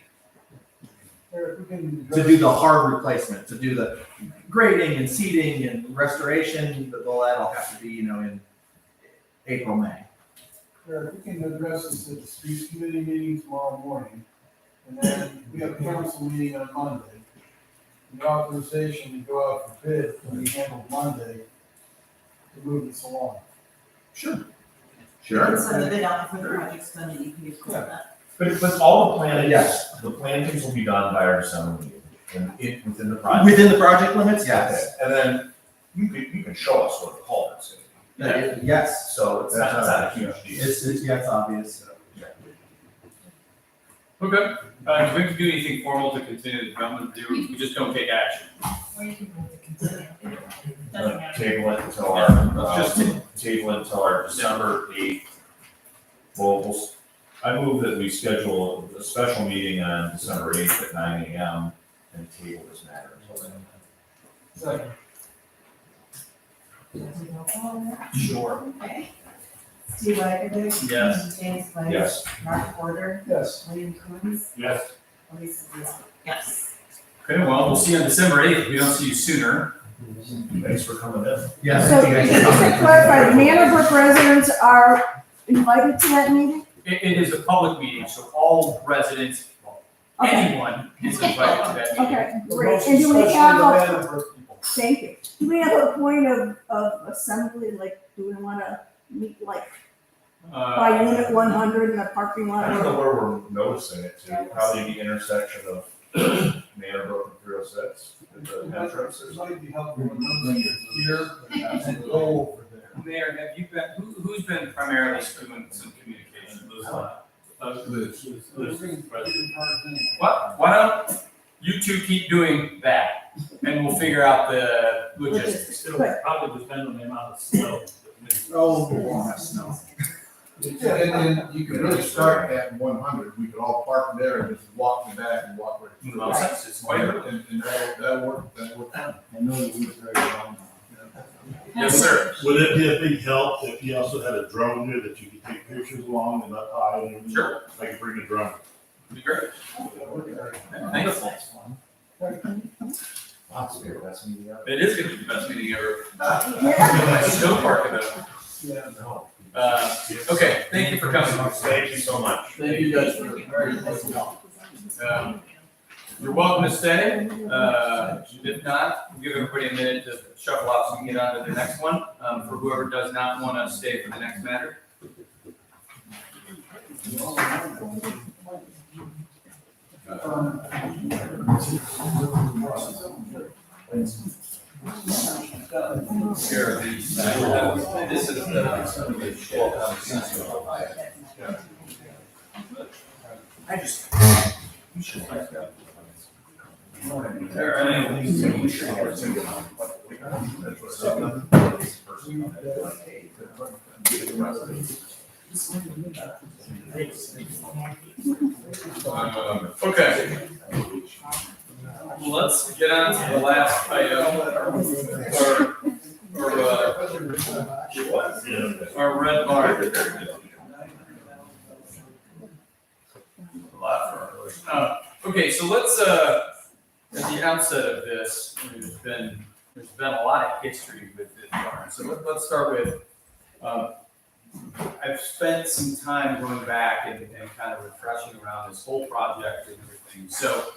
Eric, we can to do the hard replacement, to do the grading and seeding and restoration, but all that'll have to be, in April, May. Eric, we can address this at the streets committee meeting tomorrow morning. And then we have a council meeting on Monday. The authorization to go out for bid will be handled Monday to move this along. Sure. And so the bid out for the project's done, and you can use that. But all the planning, Yes. the plantings will be done by our December meeting, within the project. Within the project limits, yes. Okay, and then you can show us what the culvert's gonna be. Yes. So it's not a huge deal. It's obvious. Okay, do we have to do anything formal to continue the development? We just don't take action? Or you can move to continue. Doesn't matter. Table it until our December 8th. I move that we schedule a special meeting on December 8th at 9 a.m. and table this matter until then. Second. Sure. Okay. Steve Eichelberg. Yes. James Blake. Yes. Mark Porter. Yes. William Coons. Yes. Lisa Gleason. Yes. Okay, well, we'll see you on December 8th. If we don't see you sooner. Thanks for coming in. Yes. So just to clarify, Manor residents are invited to that meeting? It is a public meeting, so all residents, Okay, anyone is invited to that meeting. okay, great. And do we have Especially the a, Vandenberg people. thank you, do we have a point of assembly, like, do we wanna meet like by unit 100 in the parking I lot? don't know or- where we're noticing it to, probably the intersection of Manor Road and 306, at the entrance or It something. might be helpful to know here and go over there. Mayor, have you been, who's been primarily doing some communication? Liz. What? Why don't you two keep doing that, and we'll figure out the logistics. It'll probably depend on the amount of snow. Oh, we won't have snow. Yeah, and you could really start at 100, we could all park there and just walk to the back and walk right through. Well, since it's quite early. And that'll work fine. I know that we're very long. Yes, sir. Would it be a big help if you also had a drone here that you could take pictures along and up high and? Sure. I could bring a drone. Be great. Thanks. Lots of your best meeting ever. It is gonna be the best meeting ever. Yeah. Snow park event. Yeah. No. Okay, thank you for coming. Thank you so much. Thank you guys for very helpful. You're welcome to stay. If not, we'll give everybody a minute to shuffle out so we can get on to the next one. For whoever does not want to stay for the next matter. Here, this is I just. You should like that. Okay. Well, let's get on to the last item, our red bar. Okay, so let's, at the outset of this, there's been a lot of history with this barn. So let's start with, I've spent some time going back and kind of refreshing around this whole project and everything. So,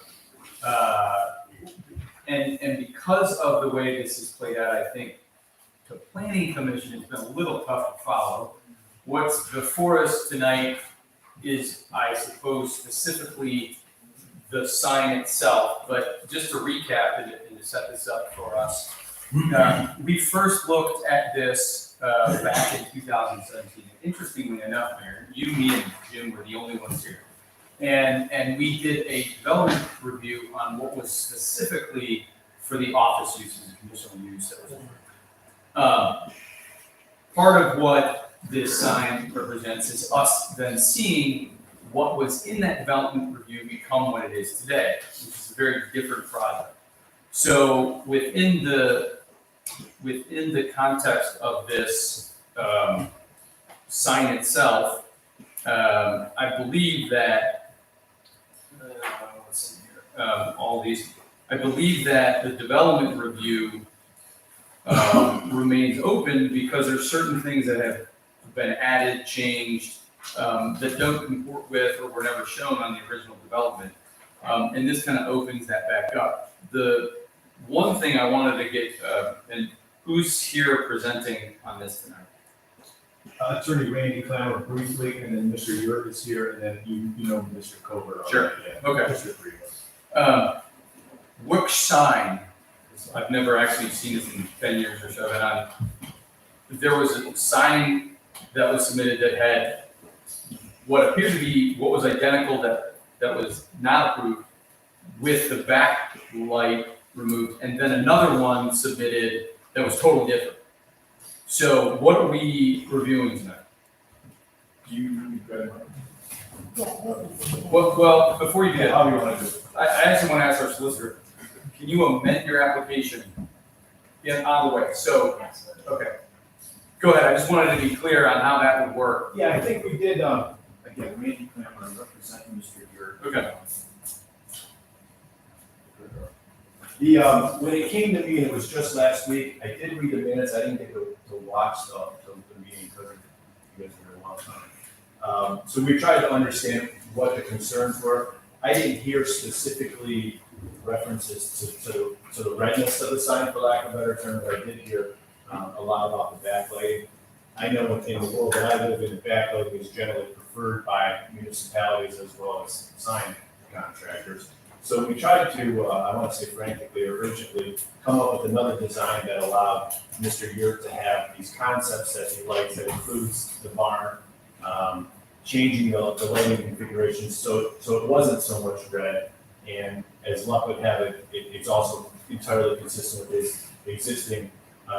and because of the way this is played out, I think the planning commission has been a little tough to follow. What's before us tonight is, I suppose, specifically the sign itself, but just to recap it and to set this up for us. We first looked at this back in 2017. Interestingly enough, Mayor, you, me, and Jim were the only ones here. And we did a development review on what was specifically for the office uses and conditional use that was. Part of what this sign represents is us then seeing what was in that development review become what it is today, which is a very different project. So within the context of this sign itself, I believe that let's see all these. I believe that the development review remains open because there's certain things that have been added, changed, that don't comport with or were never shown on the original development. And this kind of opens that back up. The one thing I wanted to get, and who's here presenting on this tonight? Attorney Randy Clammer briefly, and then Mr. Yurt is here, and then you know Mr. Covert. Sure. Okay. Mr. Freeman. Which sign, I've never actually seen this in 10 years or so, and there was a sign that was submitted that had what appeared to be, what was identical that was not approved with the backlight removed, and then another one submitted that was totally different. So what are we reviewing tonight? Well, before you do that, How do you want to do it? I actually want to ask our solicitor, can you amend your application? Yeah, on the way, so, okay. Go ahead, I just wanted to be clear on how that would work. Yeah, I think we did, again, Randy Clammer representing Mr. Yurt. Okay. When it came to me, it was just last week, I did read the minutes, I didn't get to watch the meeting because you guys were here a long time. So we tried to understand what the concerns were. I didn't hear specifically references to the redness of the sign, for lack of a better term, but I did hear a lot about the backlighting. I know in the world that I live in, backlighting is generally preferred by municipalities as well as sign contractors. So we tried to, I want to say frantically or urgently, come up with another design that allowed Mr. Yurt to have these concepts that he likes, that includes the barn, changing the lighting configurations so it wasn't so much red. And as luck would have it, it's also entirely consistent with his existing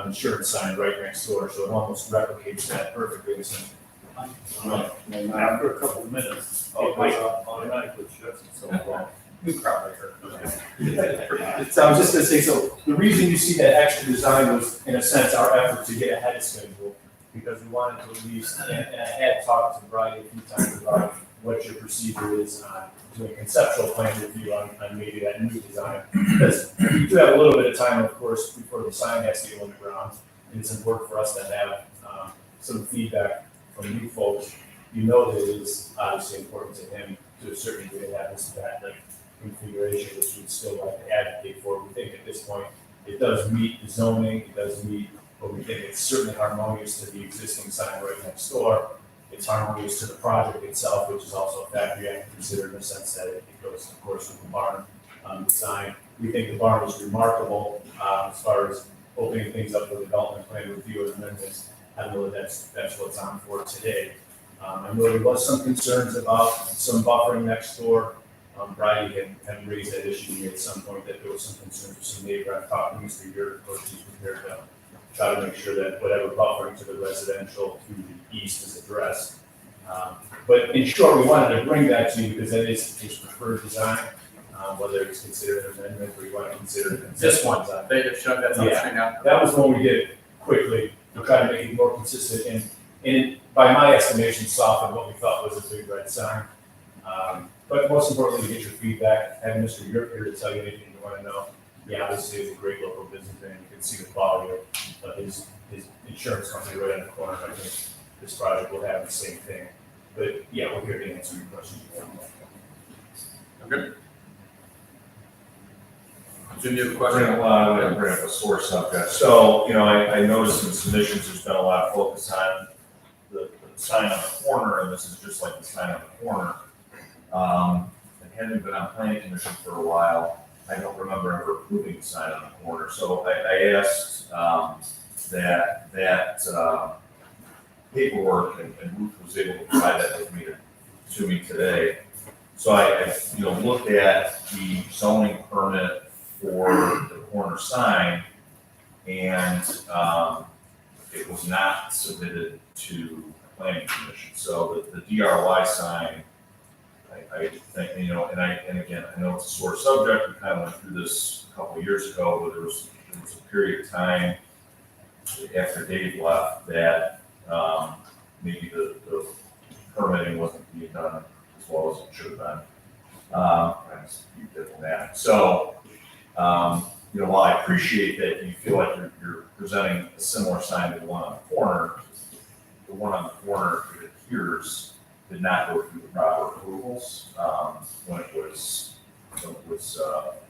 insurance sign right next door, so it almost replicates that perfectly. After a couple of minutes, it might automatically shut itself off. We probably heard. So I was just gonna say, so the reason you see that extra design was, in a sense, our effort to get ahead of schedule, because we wanted to at least, and I had talked to Brian a few times about what your procedure is on doing conceptual plan review on maybe that new design. Because we do have a little bit of time, of course, before the sign has to go on the ground, and it's important for us to have some feedback from you folks. You know that it is obviously important to him to a certain degree to have this backlit configuration, which we'd still like to advocate for. We think at this point, it does meet the zoning, it does meet, but we think it's certainly harmonious to the existing sign right next door. It's harmonious to the project itself, which is also a factor you have to consider in the sense that it goes, of course, with the barn design. We think the barn is remarkable as far as opening things up for development plan review and amendments. I know that's what's on for today. I know there was some concerns about some buffering next door. Bridie had raised that issue at some point, that there was some concerns with some neighbor. I've talked to Mr. Yurt, of course, he's prepared to try to make sure that whatever buffering to the residential to the east is addressed. But in short, we wanted to bring that to you because that is his preferred design, whether it's considered an amendment or you want to consider it. This one, they have shut that down now. That was one we did quickly to try to make it more consistent and it, by my estimation, softened what we thought was a big red sign. But most importantly, to get your feedback, having Mr. Yurt here to tell you anything you want to know. Yeah, obviously, he's a great local businessman. You can see the quality of his insurance company right in the corner. I think this project will have the same thing. But yeah, we're here to answer your questions. Okay. Jim, you have a question? I'm going to bring up a sore subject. So, I noticed in submissions, there's been a lot of focus on the sign on the corner, and this is just like the sign on the corner. I haven't been on planning commission for a while. I don't remember ever approving the sign on the corner. So I asked that paperwork, and Ruth was able to provide that with me to me today. So I looked at the zoning permit for the corner sign, and it was not submitted to the planning commission. So the DRY sign, I think, and again, I know it's a sore subject. We kind of went through this a couple of years ago, but there was a period of time after Dave left that maybe the permitting wasn't being done as well as it should have been. I just keep doing that. So, while I appreciate that you feel like you're presenting a similar sign to the one on the corner, it appears did not go through the proper approvals, when it was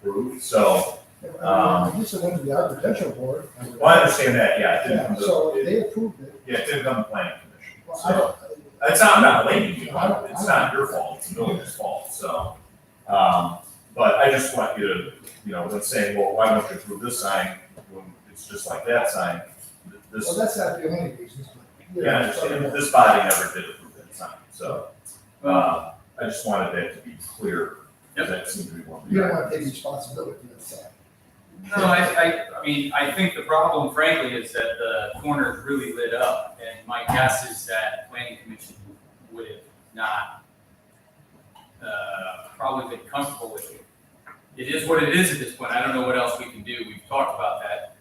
approved. So, I just went to the architectural board. well, I understand that, yeah, it didn't come to, So they approved it. yeah, it didn't come to planning commission. Well, So, it's not, I'm not blaming you, it's not your fault, it's the builder's fault, so. But I just want you to, when saying, well, why don't you approve this sign when it's just like that sign? This, Well, that's not the only reason. yeah, I understand, but this body never did approve that sign, so. I just wanted that to be clear, because that seemed to be one. You don't want to take responsibility for that side. No, I mean, I think the problem frankly is that the corner is really lit up, and my guess is that planning commission would have not probably been comfortable with it. It is what it is at this point, I don't know what else we can do, we've talked about that.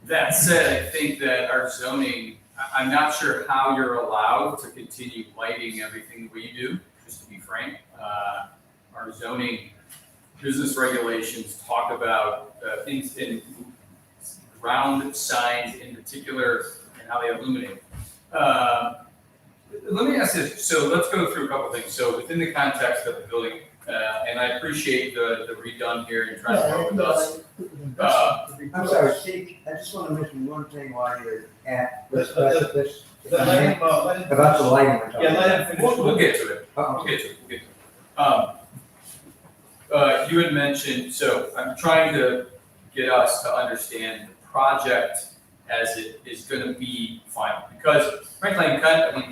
That said, I think that our zoning, I'm not sure how you're allowed to continue lighting everything we do, just to be frank. Our zoning business regulations talk about things in ground signs in particular and how they illuminate. Let me ask this, so let's go through a couple things. So within the context of the building, and I appreciate the redone here and trying to work with us. I'm sorry, Steve, I just want to mention one thing while you're at this, Let him about the lighting we're talking Yeah, about. let him finish. We'll get to it. We'll get to it. You had mentioned, so I'm trying to get us to understand the project as it is gonna be final. Because frankly,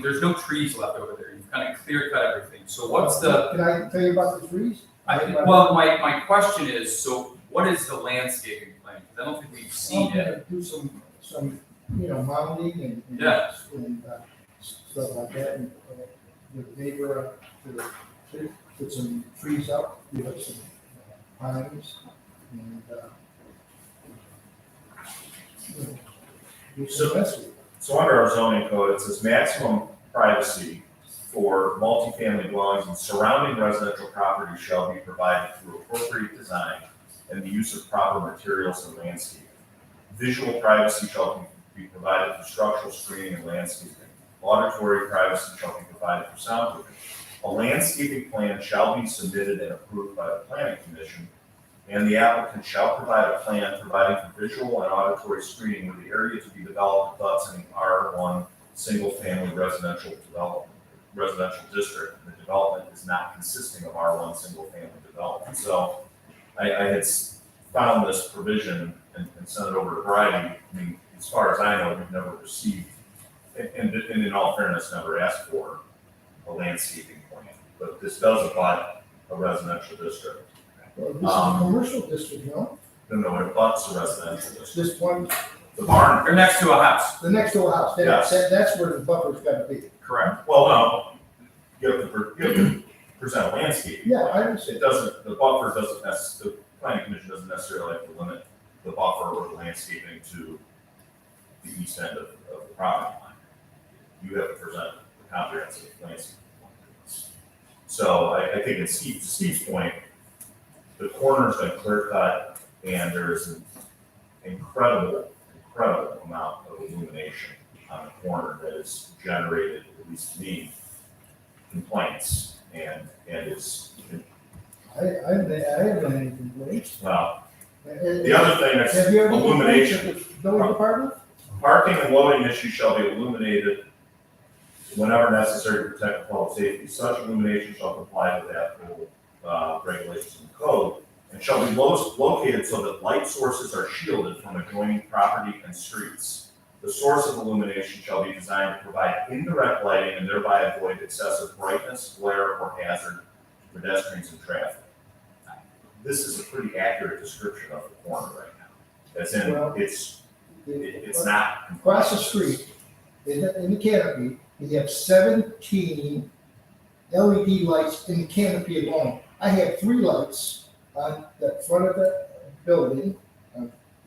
there's no trees left over there. You've kind of clear cut everything. So what's the, Can I tell you about the trees? well, my question is, so what is the landscaping plan? Because I don't think we've seen I'm it. gonna do some, mounding and. Yeah. And, stuff like that, and, with the neighbor, to put some trees up, we have some pines, and, do some best with it. So under our zoning code, it says maximum privacy for multifamily dwellings and surrounding residential property shall be provided through appropriate design and the use of proper materials and landscaping. Visual privacy shall be provided through structural screening and landscaping. Auditory privacy shall be provided through soundproofing. A landscaping plan shall be submitted and approved by the planning commission, and the applicant shall provide a plan providing for visual and auditory screening of the area to be developed thus in the R1 single-family residential district. The development is not consisting of R1 single-family development. So I had found this provision and sent it over to Brian. I mean, as far as I know, we've never received, and in all fairness, never asked for a landscaping plan. But this does apply to a residential district. Well, this is a commercial district, no? No, it abuts a residential district. This one, The barn, They're next to a house. the next door house, Yes. that's where the buffer's gotta be. Correct. well, no, you have to present a landscape. Yeah, I understand. It doesn't, the buffer doesn't the planning commission doesn't necessarily have to limit the buffer or the landscaping to the east end of the property line. You have to present a comprehensive landscape plan. So I think to Steve's point, the corner's been clear cut and there's an incredible amount of illumination on the corner that has generated, at least to me, complaints and is, I haven't any complaints. well, the other thing that's Have you ever illumination. complained with the building department? Parking and loading issues shall be illuminated whenever necessary to protect public safety. Such illumination shall comply with applicable regulations and code, and shall be located so that light sources are shielded from adjoining property and streets. The source of illumination shall be designed to provide indirect lighting and thereby avoid excessive brightness, glare, or hazard to pedestrians and traffic. This is a pretty accurate description of the corner right now. As in, Well, it's not. Across the street, in the canopy, you have 17 LED lights in the canopy alone. I have 3 lights on the front of the building,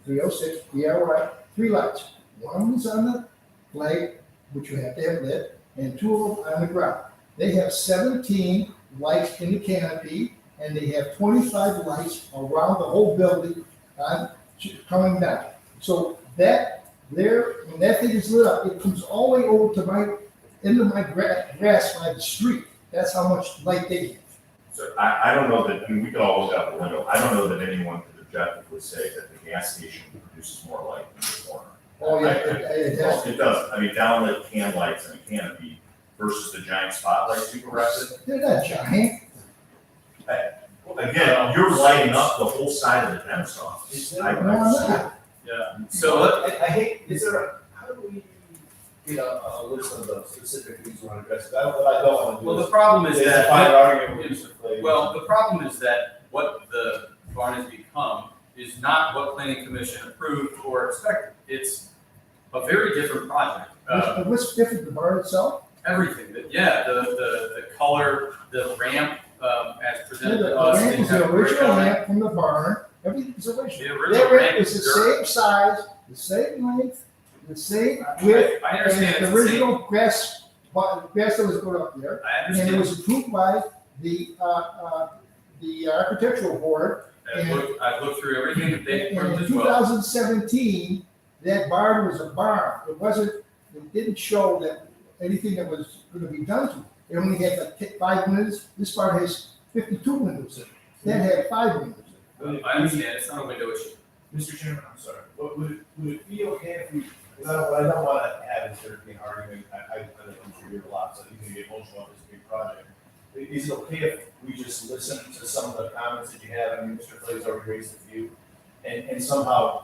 306, DRY, 3 lights. One is on the flag, which you have to have lit, and 2 of them on the ground. They have 17 lights in the canopy, and they have 25 lights around the whole building, coming down. So that, when that thing is lit up, it comes all the way over to into my grass by the street. That's how much light they have. So I don't know that, I mean, we could all look out the window. I don't know that anyone could objectively say that the gas station produces more light than the corner. Oh, yeah, it has. It does. I mean, downlit can lights and a canopy versus the giant spotlights you erected. They're not giant. Again, you're lighting up the whole side of the dentist's office. No, I'm not. Yeah, so I hate, how do we get a list of the specific things we want to address? What I don't want to do well, is. the problem is that. Find an argument with Mr. Clay. Well, the problem is that what the barn has become is not what planning commission approved or expected. It's a very different project. What's different, the barn itself? Everything, the color, the ramp, as presented The to us. ramp didn't is the have a original breakdown. ramp from the barn, everything's original. The That original ramp ramp is the is dirt. same size, the same length, the same width, I as understand the it's the same. original grass that was put up there. I And it understand. was approved by the architectural board. I've looked through everything that they And approved in as well. 2017, that barn was a barn. It didn't show that anything that was gonna be done to it. It only had like 5 windows. This barn has 52 windows in it. That had 5 windows in it. I understand, it's not a window issue. Mr. Chairman, I'm sorry, but would it be okay if we, because what I don't want to have is there be an argument, I live in here a lot, so you can get emotional on this big project. Is it okay if we just listen to some of the comments that you have, I mean, Mr. Clay's already raised a few, and somehow,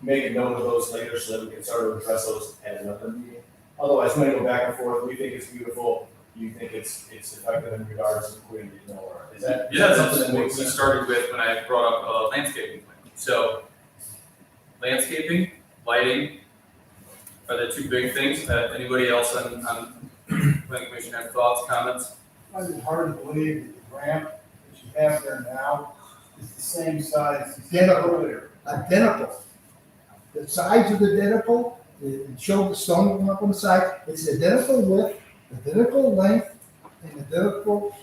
make a note of those later so that we can start to address those at another meeting? Otherwise, we're gonna go back and forth, we think it's beautiful, you think it's effective in regards to putting it nowhere, is that? Yeah, that's something that what we makes sense? started with when I brought up landscaping plan. So landscaping, lighting are the two big things. Anybody else on planning commission have thoughts, comments? I find it hard to believe that the ramp that you have there now is the same size. Identical. The sides are identical. It showed the stone going up on the side. It's identical width, identical length, and identical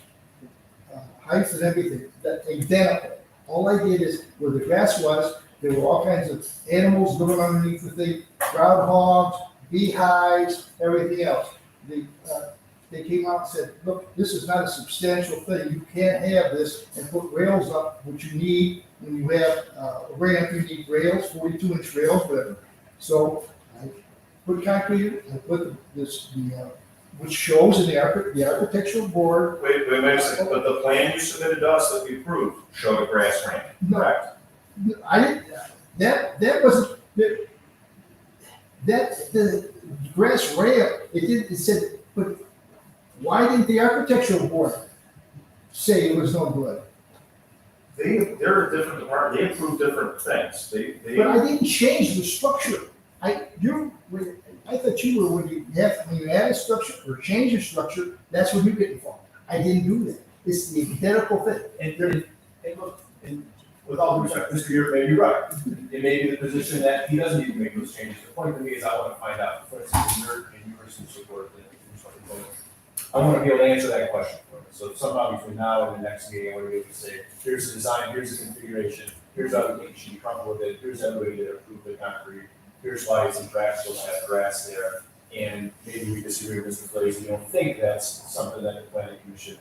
height and everything. That's identical. All I did is where the grass was, there were all kinds of animals living underneath the thing, groundhogs, beehives, everything else. They came out and said, look, this is not a substantial thing. You can't have this and put rails up, which you need when you have a ramp. You need rails, 42-inch rails, whatever. So I put concrete, I put which shows in the architectural board. Wait a second, but the plan you submitted to us that we approved showed a grass ramp, correct? I didn't, that wasn't, the grass ramp, it said, but why didn't the architectural board say it was no good? They're a different department, they approve different things, But I didn't change the structure. I thought you were, when you add a structure or change a structure, that's when you get involved. I didn't do that. It's the identical thing. And look, and with all due respect, Mr. You're maybe right. It may be the position that he doesn't need to make those changes. The point to me is I want to find out, for instance, in your support, I want to be able to answer that question for me. So somehow between now and the next meeting, I want to be able to say, here's the design, here's the configuration, here's how we should be comfortable with it, here's everybody that approved the concrete, here's why it's impractical to have grass there. And maybe we disagree with Mr. Blaze, we don't think that's something that the planning commission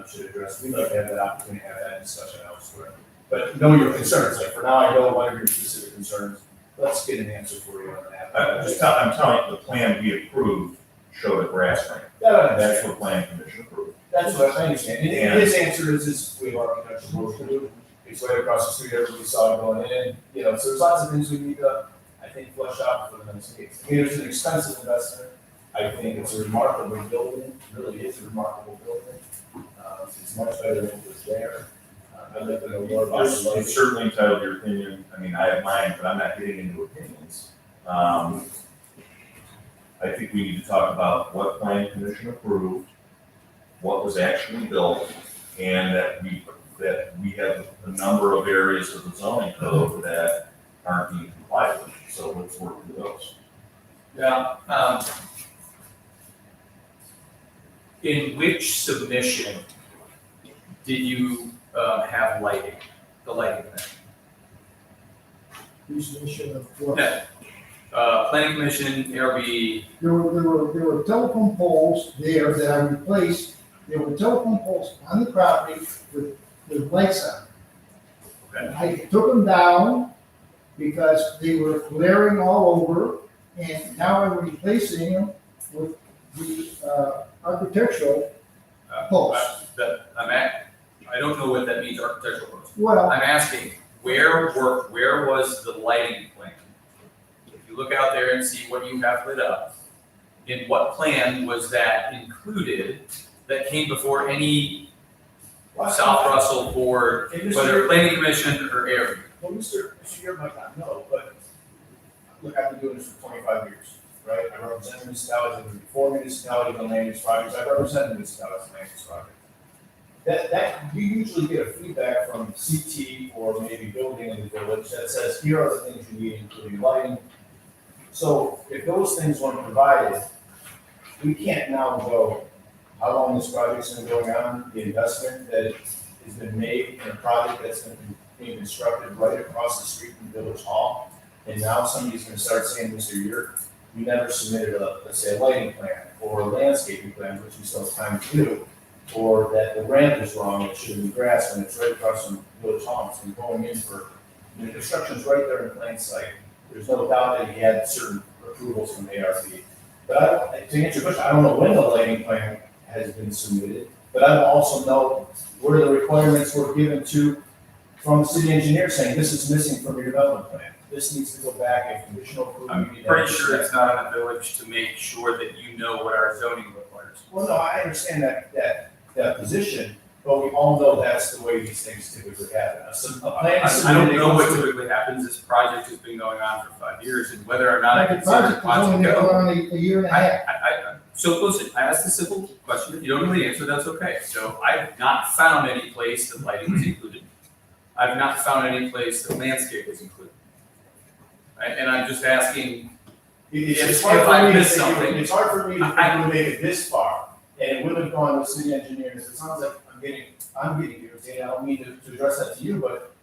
should address. We'd like to have that opportunity to have that discussion elsewhere. But know your concerns, like for now, I know one of your specific concerns, let's get an answer for you on that. I'm telling you, the plan we approved showed a grass ramp. That's what planning commission approved. That's what I understand. And his answer is we have architectural work to do. It's right across the street, everybody saw it going in, so there's lots of things we need to, I think, flush out for the next case. I mean, it's an expensive investment. I think it's a remarkable building, really is a remarkable building. It's much better than it was there. I'd like to know more about the You're certainly entitled to your opinion. I mean, I have mine, but I'm not getting into opinions. I think we need to talk about what planning commission approved, what was actually built, and that we have a number of areas of the zoning code that aren't being complied with. So let's work through those. Yeah. In which submission did you have lighting, the lighting plan? Resolution of what? Yeah. Planning commission, ARB, There were telephone poles there that I replaced. There were telephone poles on the property with lights on. okay, I took them down because they were glaring all over, and now I'm replacing them with the architectural posts. I don't know what that means, architectural posts. Well, I'm asking, where was the lighting plan? If you look out there and see what you have lit up, in what plan was that included that came before any South Russell board, whether planning commission or ARB? Well, Mr. Yurt might not know, but look, I've been doing this for 25 years, right? I represent municipalities, before municipalities on land use projects, I represent municipalities on land use projects. That, you usually get a feedback from CT or maybe building in the village that says, here are the things you need, including lighting. So if those things weren't provided, we can't now go, how long this project's been going on, the investment that has been made in a project that's been being constructed right across the street from Village Hall. And now somebody's gonna start saying, Mr. Yurt, you never submitted let's say, a lighting plan or a landscaping plan, which you still have time to do. Or that the ramp is wrong, it should be grass, and it's right across from Village Hall, it's been going in for, the construction's right there in plain sight. There's no doubt that he had certain approvals from ARB. But to answer your question, I don't know when the lighting plan has been submitted, but I don't also know where the requirements were given to, from the city engineer saying, this is missing from your development plan. This needs to go back and conditional approval. I'm pretty sure it's not on the village to make sure that you know what our zoning requires. Well, no, I understand that position, but we all know that's the way these things typically happen. I don't know what typically happens, this project has been going on for 5 years, and whether or not I the consider it project was only wants to go. around a year and a half. So listen, I asked a simple question, if you don't know the answer, that's okay. So I've not found any place that lighting was included. I've not found any place that landscape was included. Right, and I'm just asking, It's if hard for I me to missed say- something. It's hard for me to think we make it this far, and it would have gone to city engineers. It sounds like I'm getting irritated. I don't mean to address that to you, but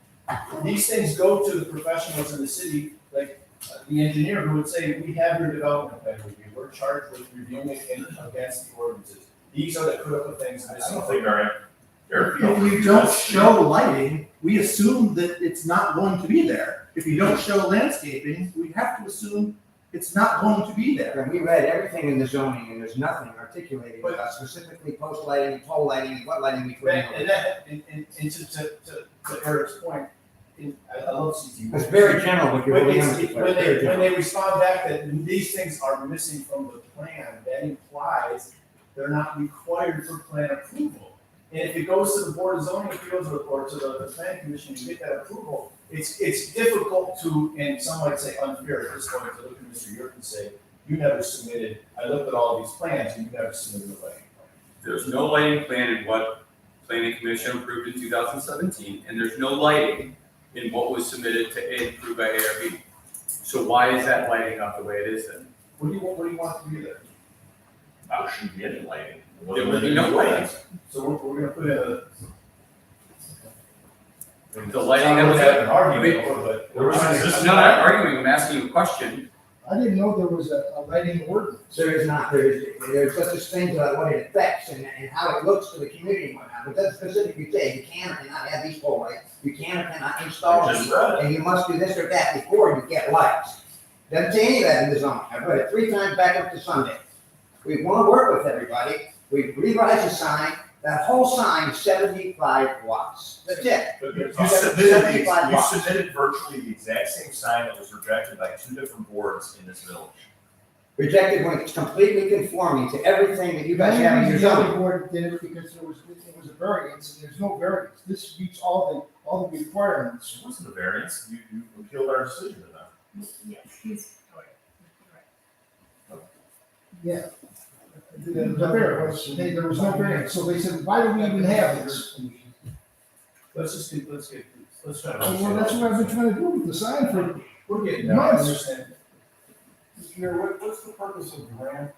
these things go to the professionals in the city, like the engineer who would say, we have your development plan review. We're charged with reviewing it against the ordinances. These are the critical things. I don't think our, If you don't show lighting, we assume that it's not going to be there. If you don't show landscaping, we have to assume it's not going to be there. And we read everything in the zoning, and there's nothing articulated about specifically post lighting, and pole lighting, and what lighting we put in. And to Eric's point, I love CT. It's very general what you're When really when they respond back that these things are missing from the plan, that implies they're not required for plan approval. And if it goes to the Board of Zoning Appeals or to the Planning Commission to get that approval, it's difficult to, and some might say unfair at this point, to look at Mr. Yurt and say, you never submitted, I looked at all of these plans, and you never submitted a lighting plan. there's no lighting plan in what planning commission approved in 2017, and there's no lighting in what was submitted to approve by ARB. So why is that lighting up the way it is then? What do you want to be there? there shouldn't be any lighting. There will be no lighting. So we're gonna put in a. The lighting that was Have an at, argument over, but. I'm not arguing, I'm asking you a question. I didn't know there was a lighting ordinance. There is not, there's such a thing about what it affects and how it looks to the community and whatnot, but doesn't specifically say you can or cannot have these pole lights, you can or cannot install I them, just read it. and you must do this or that before you get lights. Doesn't say any of that in the zoning, I've read it 3 times back up to Sunday. We wanna work with everybody, we revise the sign, that whole sign is 75 watts, that's it. But you Seventy-five watts. submitted virtually the exact same sign that was rejected by 2 different boards in this village. Rejected when it's completely conforming to everything that you guys The have in only your reason the zoning. other board did it because it was a variance, and there's no variance. This meets all the requirements. It wasn't a variance, you appealed our decision to them. Yes, he's correct. Yeah. The variance, there was no variance, so they said, why do we even have this? Let's try to. Well, that's what I've been trying to do with the sign for We're getting there, I months. understand. Mr. Mayor, what's the purpose of the ramp?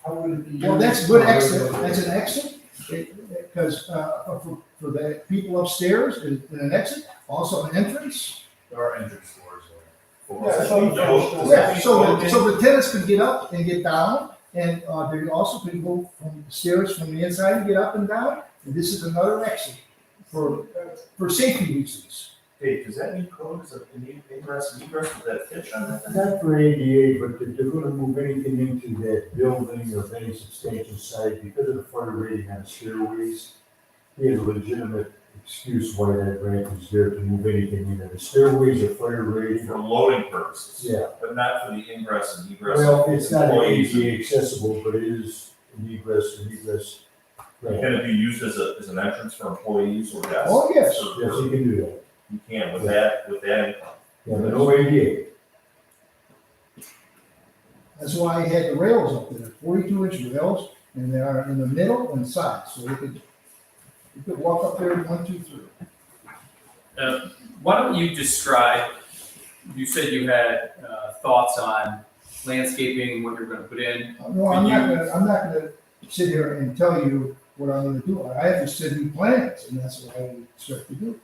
How would it be? Well, that's a good exit, that's an exit. Because, for the people upstairs, and an exit, also an entrance. There are entrance doors there. Yeah, so- Yeah, so the tenants can get up and get down, and, they also can go from the stairs from the inside and get up and down. And this is another exit for safety reasons. Dave, does that mean code is an ingress and egress with that pitch on it? Not for ADA, but if they're gonna move anything into that building of any substantial size, because of the fire rating on the stairways, they have a legitimate excuse why that ramp is there to move anything in there. The stairways are fire rated. For loading purposes. Yeah. But not for the ingress and egress. Well, it's not employees. ADA accessible, but it is an egress ramp. Can it be used as an entrance for employees or guests? Oh, yes. Yes, you can do that. You can with that income. Yeah, but no ADA. That's why I had the rails up there, 42-inch rails, and they are in the middle and side, so you could walk up there 1, 2, 3. Why don't you describe, you said you had thoughts on landscaping, what you're gonna put in. No, I'm not gonna sit here and tell you what I'm gonna do. I have to send you plans, and that's what I expect to do.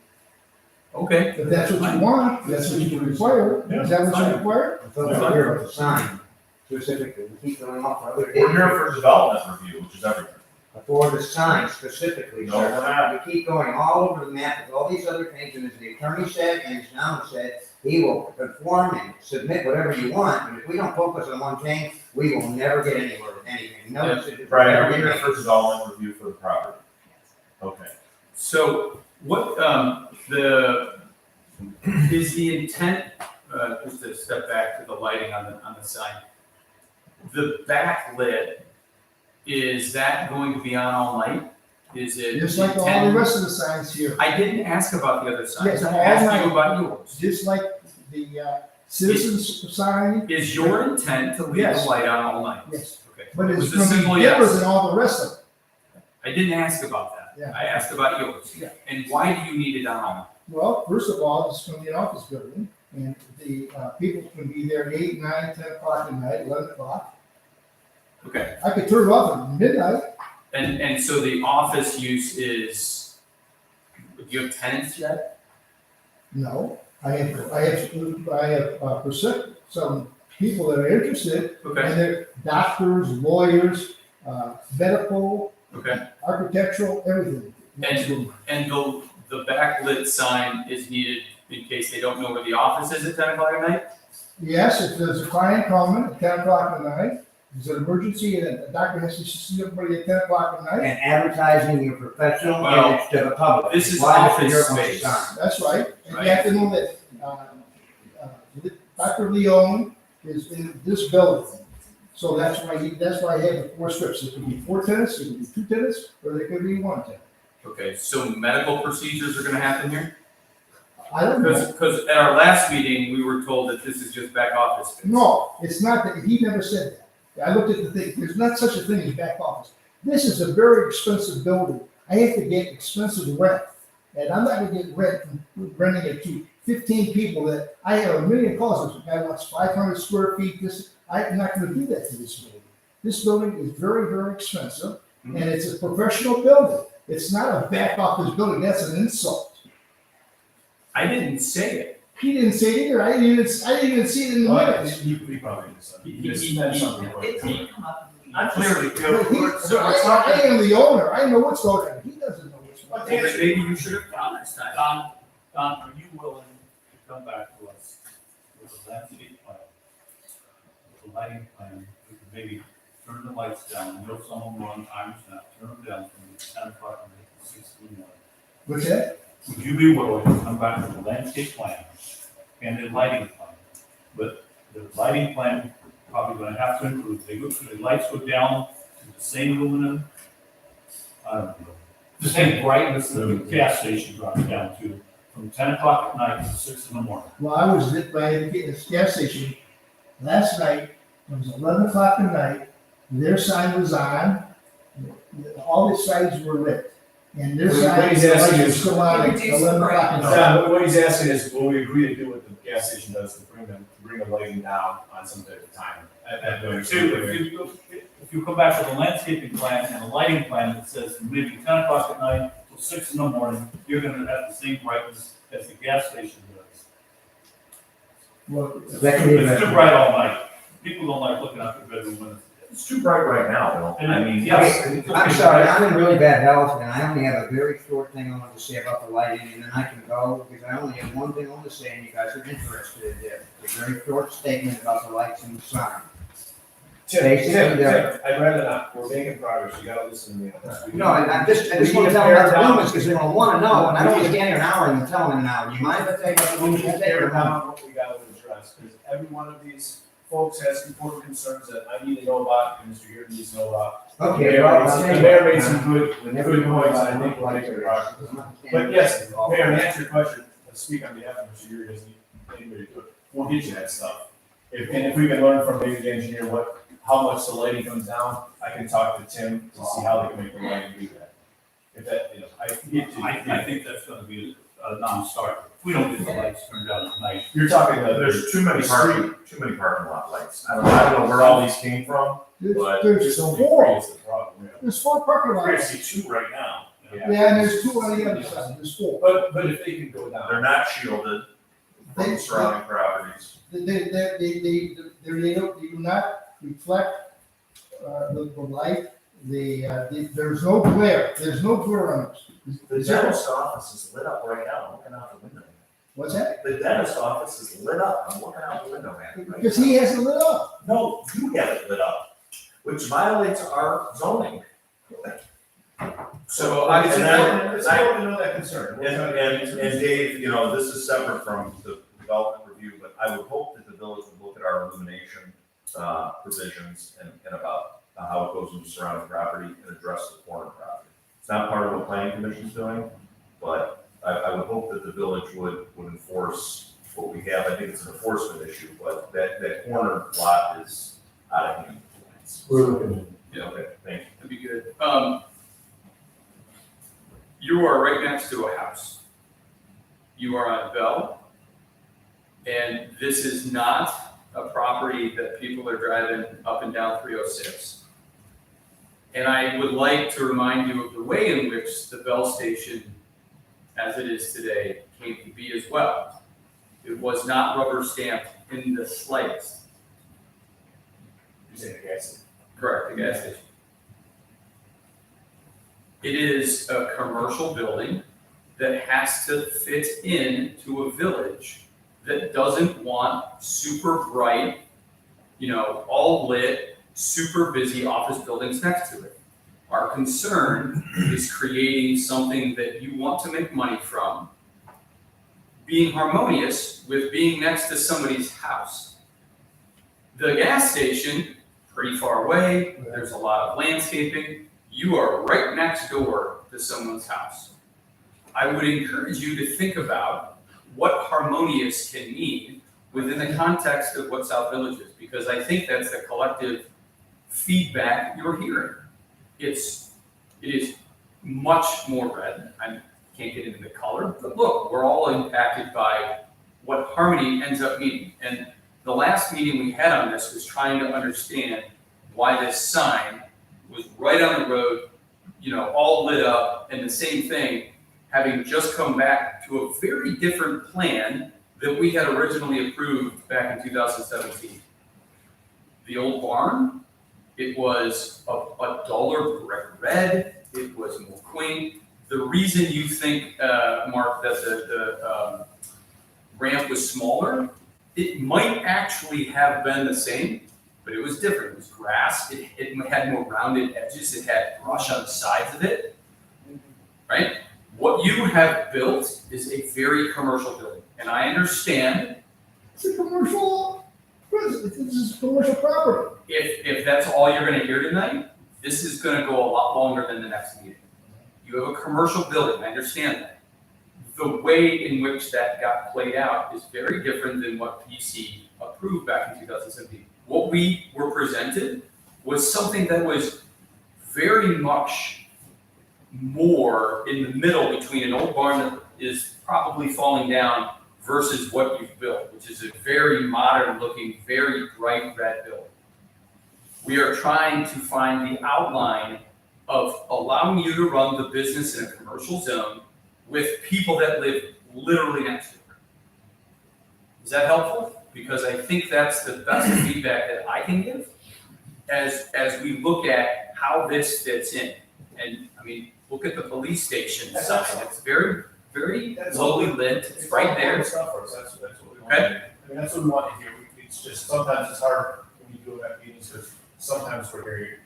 Okay. If that's what you want, that's what you require, is that what you require? I thought we were here with the sign specifically, we keep going off for other. We're here for development review, which is everything. For the sign specifically, No, sir. we're not. We keep going all over the map with all these other things, and as the attorney said, and as John said, he will conform and submit whatever you want, but if we don't focus on one thing, we will never get anywhere with anything. No, Brian, are we here for development review for the property? Okay. So what, is the intent, just to step back to the lighting on the sign, the backlit, is that going to be on all night? Is it? Just like all the rest of the signs here, I didn't ask about the other signs, Yes, I all asked night. you about yours. just like the citizens sign, Is your intent to leave the Yes. light on all night? yes, Okay. but It it's was a gonna simple be different yes. than all the rest of them. I didn't ask about that. Yeah. I asked about yours. Yeah. And why do you need it on all night? Well, first of all, it's gonna be an office building, and the people can be there 8, 9, 10 o'clock at night, 11 o'clock. Okay. I could turn it off at midnight. And so the office use is, do you have tenants yet? No, I have some people that are interested, Okay, and they're doctors, lawyers, medical, okay. architectural, everything. And the backlit sign is needed in case they don't know where the office is at 10 o'clock at night? Yes, if there's a client coming at 10 o'clock at night, there's an emergency, and a doctor has to see everybody at 10 o'clock at night, And advertising your professional Well, image to the public. this is Why office you're on the space. sign. that's right. And you have to know that, Dr. Leone is in this building. So that's why I have the 4 strips. It could be 4 tenants, it could be 2 tenants, or there could be 1 tenant. Okay, so medical procedures are gonna happen here? I don't know. Because at our last meeting, we were told that this is just back office space. No, it's not that, he never said that. I looked at the thing, there's not such a thing as back office. This is a very expensive building. I have to get expensive rent. And I'm not gonna get renting it to 15 people that, I have a million calls, this guy wants 500 square feet, I'm not gonna do that to this building. This building is very, very expensive, and it's a professional building. It's not a back office building, that's an insult. I didn't say it. He didn't say it either, I didn't even see it in the minutes. He probably just, He- he just he- said he- something. It did come up. I clearly But I am the owner, I know what's going on, he doesn't know what's going on. Well, maybe you should have gone this time. Don, are you willing to come back to us with a landscape plan? With a lighting plan, we could maybe turn the lights down, know someone on times now, turn them down from 10 o'clock to 6 in the morning. What's that? Would you be willing to come back with a landscape plan and a lighting plan? But the lighting plan probably gonna have to include, the lights go down to the same luminance, I don't know, the same brightness that the gas station drops down to, from 10 o'clock at night to 6 in the morning. Well, I was lit by a gas station last night, it was 11 o'clock at night, their sign was on, all the signs were lit. And their What sign he's asking was is- still on at 11 o'clock at night. John, what he's asking is, will we agree to do what the gas station does to bring the lighting down on some type of time? If if you come back with a landscaping plan and a lighting plan that says from maybe 10 o'clock at night till 6 in the morning, you're gonna have the same brightness as the gas station does. Well, That can be It's too bright all night. People don't like looking out their bedroom windows. It's too bright right now, Bill. I mean, Yes. I'm sorry, I'm in really bad health, and I only have a very short thing I want to say about the lighting, and then I can go, because I only have one thing I want to say, and you guys are interested in it. A very short statement about the lights and the sign. Tim, Basically, I'd rather not, we're making progress, you gotta listen to me on this. No, I just want to tell them about the lumens, because they're gonna wanna know, and I don't want to stand here an hour and tell them now. Do you mind if I take up the We lumens? need to tear down what we gotta address, because every one of these folks has important concerns that I need to know about, and Mr. Here needs to know about. Okay, The mayor made some good Whenever good you want points, to, and I think we're making progress. But But yes, Mayor, to answer your question, to speak on behalf of Mr. Yuri, doesn't anybody do it, we'll get you that stuff. If we can learn from maybe the engineer how much the lighting comes down, I can talk to Tim to see how they can make the lighting do that. If that, I can get to. I think that's gonna be a non-starter. If we don't get the lights turned out at night. You're talking, there's too many parking lot lights. I don't know where all these came from, but There's just only four. three is the problem, yeah. There's 4 parking I lots. see 2 right now. Yeah, and there's 2 on the other side, there's 4. But if they can go down. They're not shielded from the surrounding properties. They do not reflect, the light, there's no glare, on it. The dentist office is lit up right now, I'm looking out the window. What's that? The dentist office is lit up, I'm looking out the window, man. Because he hasn't lit up. No, you have it lit up, which violates our zoning. So It's important to know that concern. And Dave, this is separate from the development review, but I would hope that the village would look at our illumination provisions and about how it goes into surrounding property and address the corner property. It's not part of what planning commission's doing, but I would hope that the village would enforce what we have. I think it's an enforcement issue, but that corner lot is out of hand. We're looking Yeah, Okay, thank you. that'd be good. You are right next to a house. You are on Bell. And this is not a property that people are driving up and down 306. And I would like to remind you of the way in which the Bell station, as it is today, came to be as well. It was not rubber stamped in the slightest. You're saying the gas station. Correct, the gas station. It is a commercial building that has to fit into a village that doesn't want super bright, all lit, super busy office buildings next to it. Our concern is creating something that you want to make money from, being harmonious with being next to somebody's house. The gas station, pretty far away, there's a lot of landscaping. You are right next door to someone's house. I would encourage you to think about what harmonious can mean within the context of what South Village is, because I think that's the collective feedback you're hearing. It is much more red. I can't get into the color, but look, we're all impacted by what harmony ends up meaning. And the last meeting we had on this was trying to understand why this sign was right on the road, all lit up, and the same thing, having just come back to a very different plan that we had originally approved back in 2017. The old barn, it was a duller brick red, it was more quaint. The reason you think, Mark, that the ramp was smaller, it might actually have been the same, but it was different. It was grass, it had more rounded edges, it had brush on the sides of it, right? What you have built is a very commercial building, and I understand. It's a commercial, this is commercial property. If that's all you're gonna hear tonight, this is gonna go a lot longer than the next meeting. You have a commercial building, I understand that. The way in which that got played out is very different than what PC approved back in 2017. What we were presented was something that was very much more in the middle between an old barn that is probably falling down versus what you've built, which is a very modern looking, very bright red building. We are trying to find the outline of allowing you to run the business in a commercial zone with people that live literally next door. Is that helpful? Because I think that's the best feedback that I can give as we look at how this fits in. And I mean, look at the police station sign. It's very, very lowly lit. It's right there. Stuff for us. That's what we want. Okay. I mean, that's what we want to hear. It's just sometimes it's hard when you do it at meetings because sometimes we're hearing.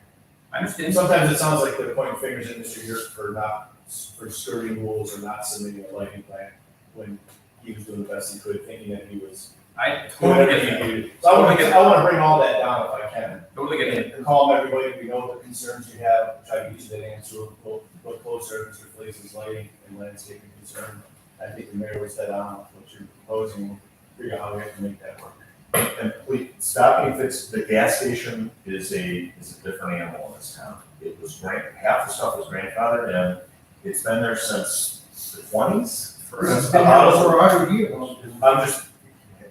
I understand. Sometimes it sounds like they're pointing fingers at Mr. Yurt for skirting rules or not submitting a lighting plan when he was doing the best he could, thinking that he was. I totally get that. So I want to bring all that down if I can. Totally get it. And calm everybody, we know the concerns you have, try to get you that answer, look closer at Mr. Flace's lighting and landscaping concern. I think the mayor was dead on with what you're proposing, figure out how we have to make that work. And please, stop me if it's, the gas station is a different animal in this town. It was half the stuff was grandfathered in, it's been there since the twenties. It's been there for 100 years. I'm just,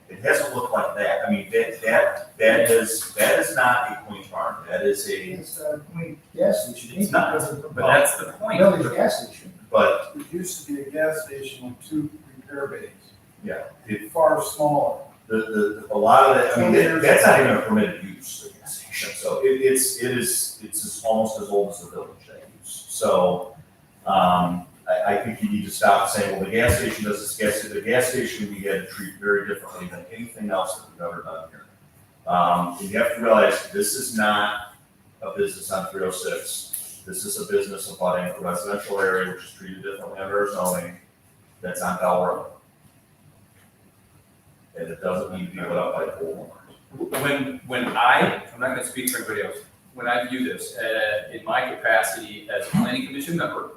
it hasn't looked like that. I mean, that is not a Queen Farm, that is a, It's a Queen gas station. It's not, but that's the point. Village gas station. but, It used to be a gas station with 2 repair bays. yeah, Far smaller. a lot of that, I mean, that's not even a permitted use, the gas station. So it's almost as old as the village they use. So, I think you need to stop saying, well, the gas station does this the gas station we had to treat very differently than anything else that we've ever done here. And you have to realize this is not a business on 306. This is a business abutting a residential area which is treated differently under our zoning that's on Bell Road. And it doesn't need to be put up by pole barns. When I'm not gonna speak for anybody else, when I view this, in my capacity as a planning commission member,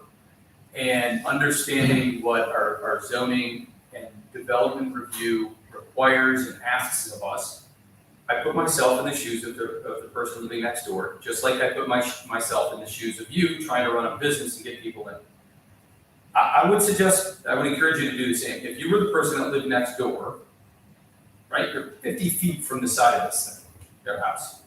and understanding what our zoning and development review requires and asks of us, I put myself in the shoes of the person living next door, just like I put myself in the shoes of you trying to run a business and get people in. I would encourage you to do the same. If you were the person that lived next door, right, you're 50 feet from the side of this thing, their house.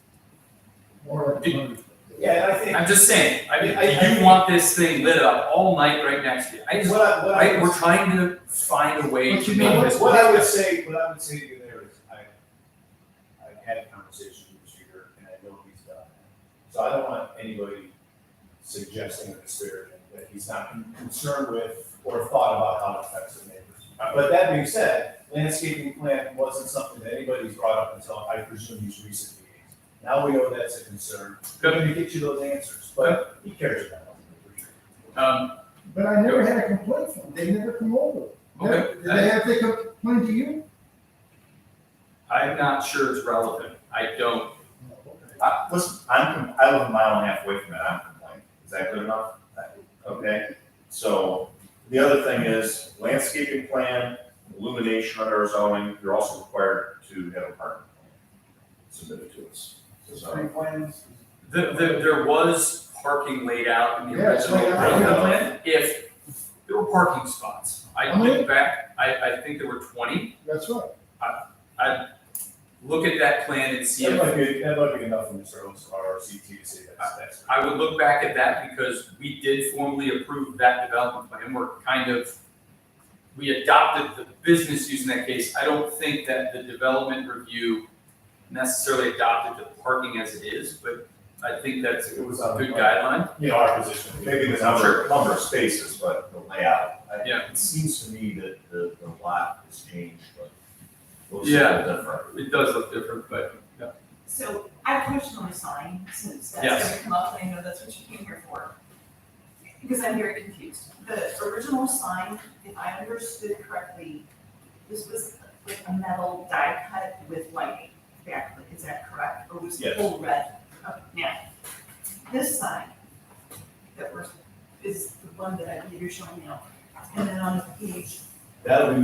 Or Yeah, and I think. I'm just saying, I mean, I you want this thing lit up all night right next to you. We're trying to find a way But to you know make what- this. What work. I would say to you there is, I've had a conversation with Mr. Yurt, and I know he's done that. So I don't want anybody suggesting or disparaging that he's not concerned with or thought about how it affects the neighbors. But that being said, landscaping plan wasn't something that anybody's brought up until, I presume, these recent meetings. Now we know that's a concern. We're going to get you those answers, but he cares about it. But I never had a complaint from them. They never come over. Okay. Did they complain to you? I'm not sure it's relevant. I don't. Listen, I live a mile and a half away from it, I'm complaining. Is that good enough? Okay, so the other thing is landscaping plan, illumination under our zoning, you're also required to have a parking plan submitted to us. Any plans? There was parking laid out in the Yeah, it's original laid out. development plan. If there were parking spots, I How many? look back, I think there were 20. That's right. I'd look at that plan and see That if, might be enough for Mr. Owens, our CT to say that's. I would look back at that because we did formally approve that development plan. We adopted the business use in that case. I don't think that the development review necessarily adopted the parking as it is, but I think that's It was a on the good plan. guideline. You know, our position. Maybe the number of spaces, but the layout. Yeah. It seems to me that the lot has changed, but looks a Yeah. little different. It does look different, but yeah. So I have a question on the sign, since that's Yes. gonna come up, and I know that's what you came here for. Because I'm very confused. The original sign, if I understood correctly, this was like a metal die cut with lighting backlit, is that correct? Or was it Yes. full red? Okay, now, this sign is the one that I believe you're showing now. And then on the page, That'll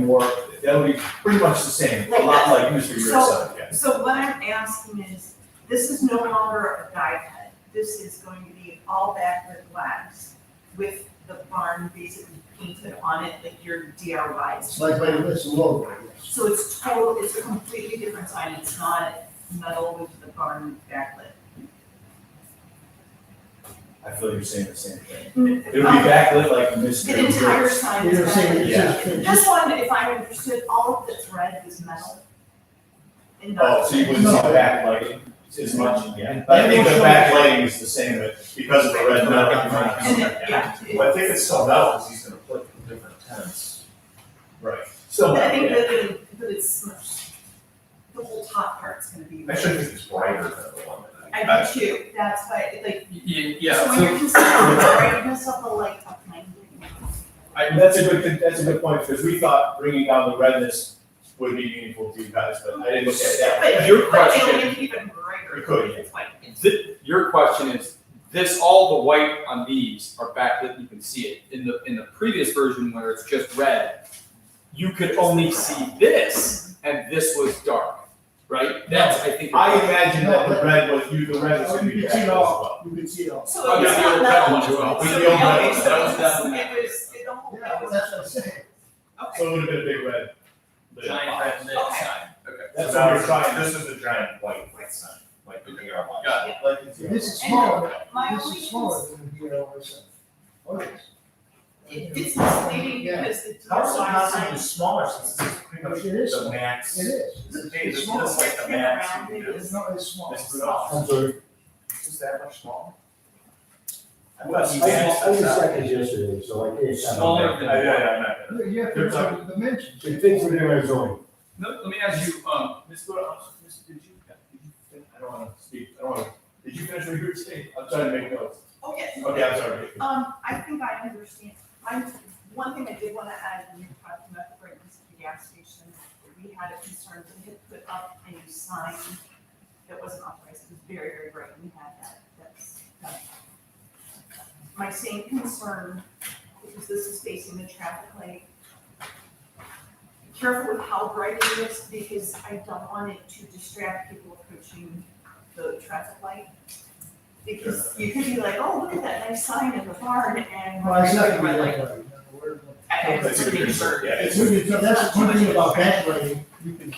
be pretty much the same, a lot like Mr. Yurt said, yeah. so what I'm asking is, this is no longer a die cut. This is going to be all backlit glass with the barn basically painted on it like your DIY. It's like this logo. So it's a completely different sign. It's not metal with the barn backlit. I feel you're saying the same thing. Mm, It'll be backlit like Mr. The entire sign is You're saying metal. it's just- This one, if I understood, all of that's red is metal. And Oh, not. so you wouldn't see backlighting as much? Yeah, I think the backlighting is the same, because of the red metal. And then, yeah. Well, I think it's still metal, because he's gonna put different tenants. Right. Still, But I think yeah. that it's much, the whole top part's gonna be. Actually, I think it's brighter than the one that I do too, that's why, like, Yeah, so when you're considering the brightness of the light behind it. That's a good point, because we thought bringing down the redness would be meaningful to you guys, but I didn't look at it that way. But, Your but question- it'll make it even brighter. It could, if it's white. Your question is, this, all the white on these are backlit, you can see it. In the previous version where it's just red, you could only see this, and this was dark, right? That's, I think. I imagine that the red was gonna be You backlit can see as it all, well. you can see it all. So Oh, it's yeah, the not old metal. metal one as well. So The old metal, okay, so that was it definitely- it don't, Yeah, that was. that's what I'm saying. Okay. So it would have been a big red. Giant red lit Okay. sign, okay. That's So what now we're trying. this is a giant white sign, like the DR one. Got it. Like, This is And smaller, my this only is smaller than the DRY sign. Oh, yes. It's misleading Yeah. because the How is it DRY possibly sign. smaller since it's pretty much It is the small. max? It is. Hey, this is small. like the Spin max around, you it can do. is- No, it's small. It's small. I'm sorry. Is that much smaller? I Well, thought you I maxed just this out. checked yesterday, so I can't. Smaller than- I'm not gonna. You have to There's look at the dimensions. The things were there in zoning. No, let me ask you, Ms. Gordon, did you, I don't wanna speak, did you finish what you were saying? I'm trying to make notes. Okay. Okay, I'm sorry. I think I understand. One thing I did wanna add, when you were talking about the brightness of the gas station, we had a concern, we had put up a new sign that wasn't authorized, it was very, very bright, we had that, that's. My same concern, because this is facing the traffic light. Be careful with how bright it is, because I don't want it to distract people approaching the traffic light. Because you could be like, oh, look at that nice sign in the barn, and. Well, it's not gonna be Red that light. way. We're- I That's just a good make concern, sure. yeah. It's really, that's one thing about backlighting, you can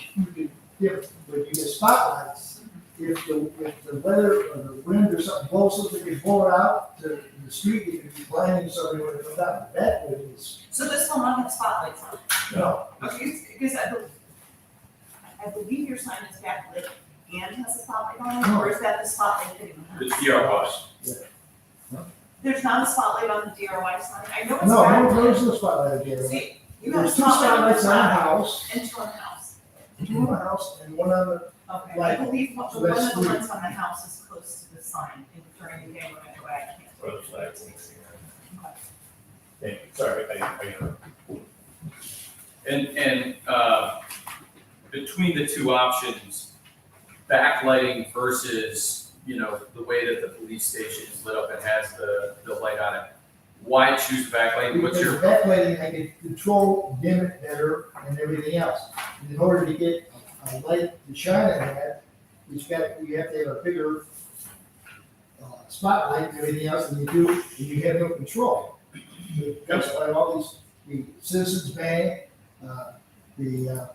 give, when you get spotlights, if the weather or the wind or something blows something, you blow it out to the street, you can be blinding somebody when it comes out, backlighting is, So this will not have spotlights on it? no. Okay, because I believe your sign is backlit and has a spotlight on it, or is that the spotlight hitting the the house? DRY. There's not a spotlight on the DRY sign, I know it's No, backlit. there's no spotlight there. See, you have a There's two spotlight on the spotlights on the side house, and two on the house. two on the house and one on the, Okay, I Right. believe one So of the that's three. ones on the house is close to the sign, and during the day when I go out, I can't. Or the flags. Okay. Thank you, sorry, I And between the two options, backlighting versus, the way that the police station is lit up and has the light on it, why choose backlighting? What's because your, backlighting, I can control, dim it better and everything else. In order to get a light to shine on that, you have to have a bigger spotlight and everything else than you do, and you have no control. That's why all these, the Citizens Bank, the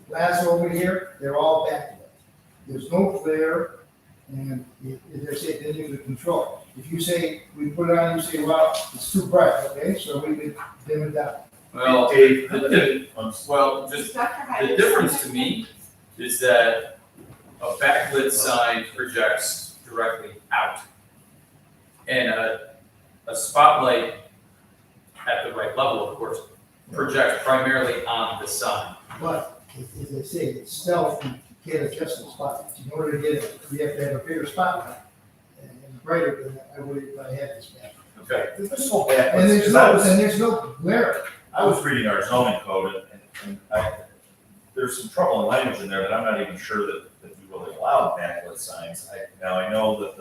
glass over here, they're all backlit. There's no glare, and as I said, then you can control. If you say, we put it on, you say, well, it's too bright, okay, so we could dim it down. well, Dave, well, just Dr. Hyde, the difference to me is that a backlit sign projects directly out. And a spotlight at the right level, of course, projects primarily on the sign. But, as I say, it's stealth, you can't adjust the spotlight. In order to get it, you have to have a bigger spotlight and brighter than I would if I had this back. Okay. Let's go back. And because I was- there's no glare. I was reading our zoning code and there's some trouble in language in there that I'm not even sure that we really allow backlit signs. Now, I know that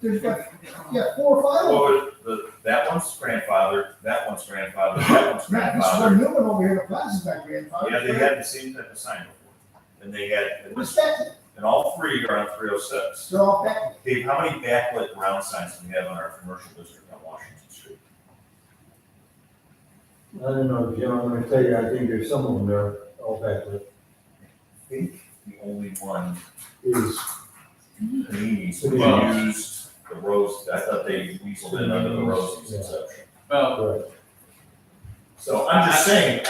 There's like, yeah, 4 or 5 of them. that one's grandfathered, that one's grandfathered, that one's Right, this grandfathered. one new one over here, the plaza's not grandfathered. Yeah, they had the same type of sign before. And they had, Respect it, and all three are on 306. they're all backlit. Dave, how many backlit round signs do we have on our commercial district on Washington Street? I don't know, Jim, I'm gonna tell you, I think there's some of them there, all backlit, I think the only one is, Panini's Well- used the rose I thought they weaseled in under the Rosie's exception. Well, So I'm just saying,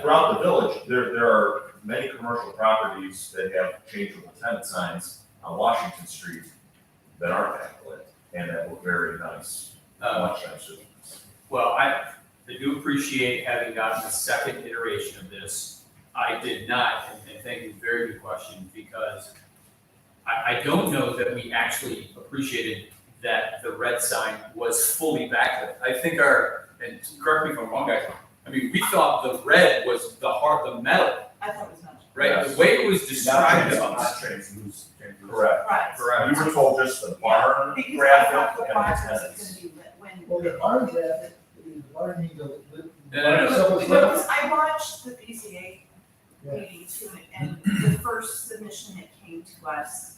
throughout the village, there are many commercial properties that have changeable tenant signs on Washington Street that aren't backlit and that look very nice, much nicer. well, I do appreciate having gotten the second iteration of this. I did not, and thank you, very good question, because I don't know that we actually appreciated that the red sign was fully backlit. I think and correct me if I'm wrong, guys, I mean, we thought the red was the metal, I thought it was not. right? The way it was described to us. Correct. Right. Correct. We were told just the barn Because I graphic thought the and the box tenants. was gonna be lit when. Well, the barn graphic, the barn needs a. No. So it's Well, like- because I watched the BZA Yeah. meeting too, and the first submission that came to us,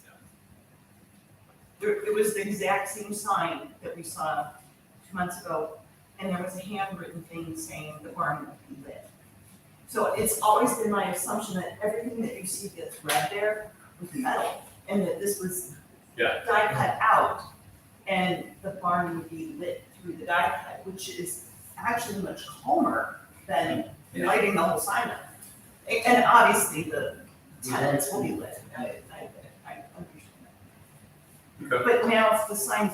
it was the exact same sign that we saw 2 months ago, and there was a handwritten thing saying the barn would be lit. So it's always been my assumption that everything that you see that's red there was metal, and that this was Yeah. die cut out, and the barn would be lit through the die cut, which is actually much calmer than lighting the whole sign up. And obviously, the tenants will be lit, I understand that. Okay. But now if the sign's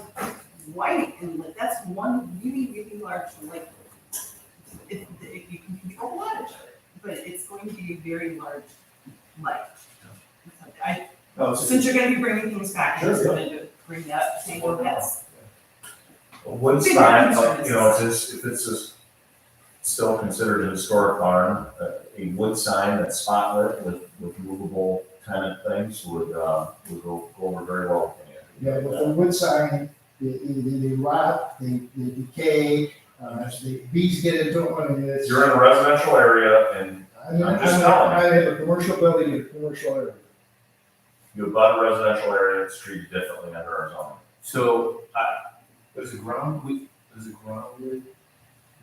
white and lit, that's one really, really large light. You can control wattage of it, but it's going to be a very large light. Since you're gonna be bringing things back, I'm just gonna bring that, saying, well, that's, Wood Big sign, difference. you know, if it's still considered a historic barn, a wood sign that's spotlit with movable tenant things would go over very well with me. Yeah, but the wood sign, they rot, they decay, the bees get into them, and it's. You're in a residential area and I mean, I'm just telling I have a commercial building in a commercial area. you abut a residential area, it's treated differently under our zoning. So, Does a ground wood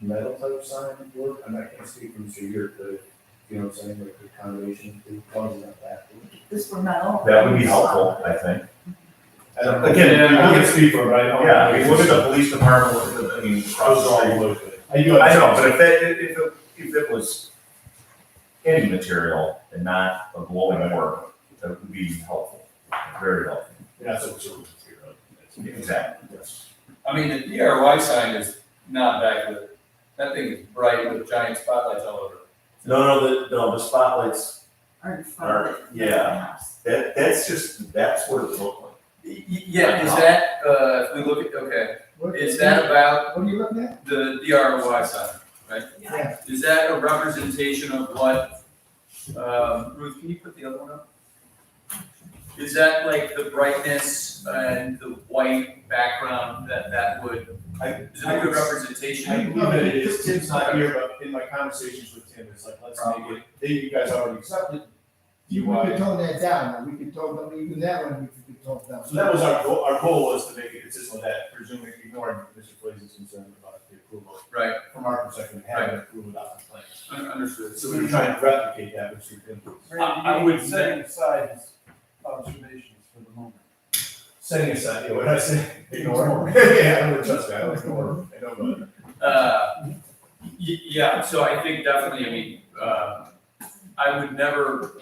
metal type sign work? I can't speak from here, but you know what I'm saying, like the combination, the causes of that. this were metal. That would be helpful, I think. I don't know. Again, I can't speak for it, but I know. Yeah, I mean, look at the police department, look at the, I mean, across the street. I do. I know, but if it was any material and not a glowing orb, that would be helpful, very helpful. Yeah, so it's a material. Exactly, yes. I mean, the DRY sign is not backlit. That thing is bright with giant spotlights all over it. No, the spotlights, Are in front of it. yeah. that's what it looked like. Yeah, is that, if we look at, okay, is that about What are you looking at? the DRY sign, right? Yeah. Is that a representation of what, Ruth, can you put the other one up? Is that like the brightness and the white background that would, is it a good representation? I believe that it is, Tim's not here, but in my conversations with Tim, it's like, let's make it, you guys already accepted. We could tone that down, we could tone them, even that one, we could tone down. So that was our goal was to make it consistent with that, presumably ignoring Mr. Blaze's concern about the approval. Right. From our perspective, having it approved without complaints. Understood. So we were trying to replicate that, which we couldn't. I would setting aside his observations for the moment. Setting aside, you know, what I say, ignore. Yeah, I don't trust that, I don't ignore. I don't know. Yeah, so I think definitely, I mean, I would never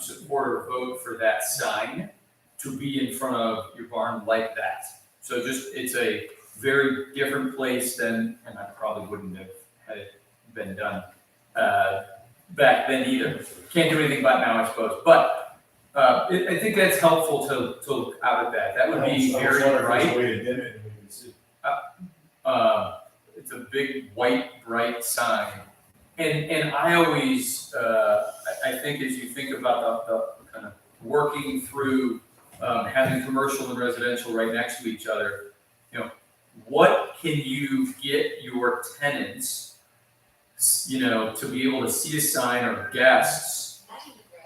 support or vote for that sign to be in front of your barn like that. So just, it's a very different place than, and I probably wouldn't have had it been done back then either. Can't do anything about now, I suppose, but I think that's helpful to look out at that. That would be very bright. Way to dim it and we can see. It's a big, white, bright sign. And I always, I think as you think about the kind of working through having commercial and residential right next to each other, you know, what can you get your tenants, you know, to be able to see a sign or guests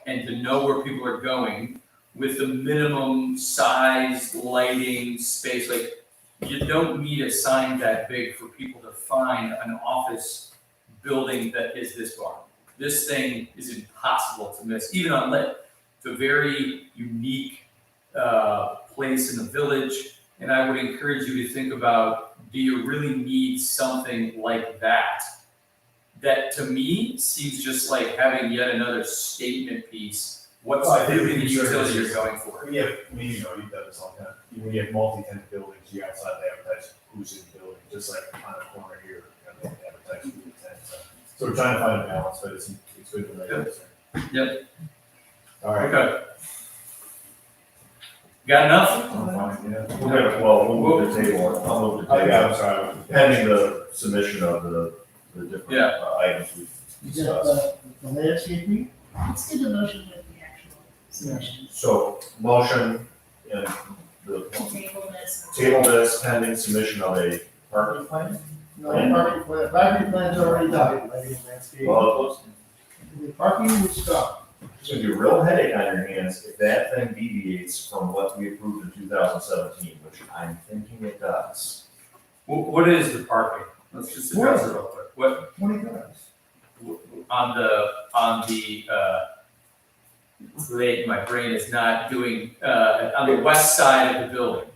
and to know where people are going with the minimum size, lighting, space? Like, you don't need a sign that big for people to find an office building that is this barn. This thing is impossible to miss, even unlit. It's a very unique place in the village, And I would encourage you to think about, do you really need something like that? That to me seems just like having yet another statement piece. What's Well, I think really the the concern utility is- you're going for? When you have, you've done this all the time, when you have multi-tenant buildings, you outside to advertise who's in the building, just like on the corner here, you know, advertise who's in the tenant. So we're trying to find a balance, but it's good to make it. Yep. All right. Okay. Got enough? I'm fine, yeah. We'll move the table, I'll move the Oh, yeah, I'm table, sorry. pending the submission of the different Yeah. items we've You got discussed. the landscaping? Let's do the motion with the actual submission. So, motion and the Table this. table this pending submission of a parking plan? No, parking plan's already done. Well, it looks, The parking was done. it's gonna be a real headache on your hands if that thing deviates from what we approved in 2017, which I'm thinking it does. What is the parking? Let's just address it real quick. What, 20 cars. on the, late, my brain is not doing, on the west side of the building.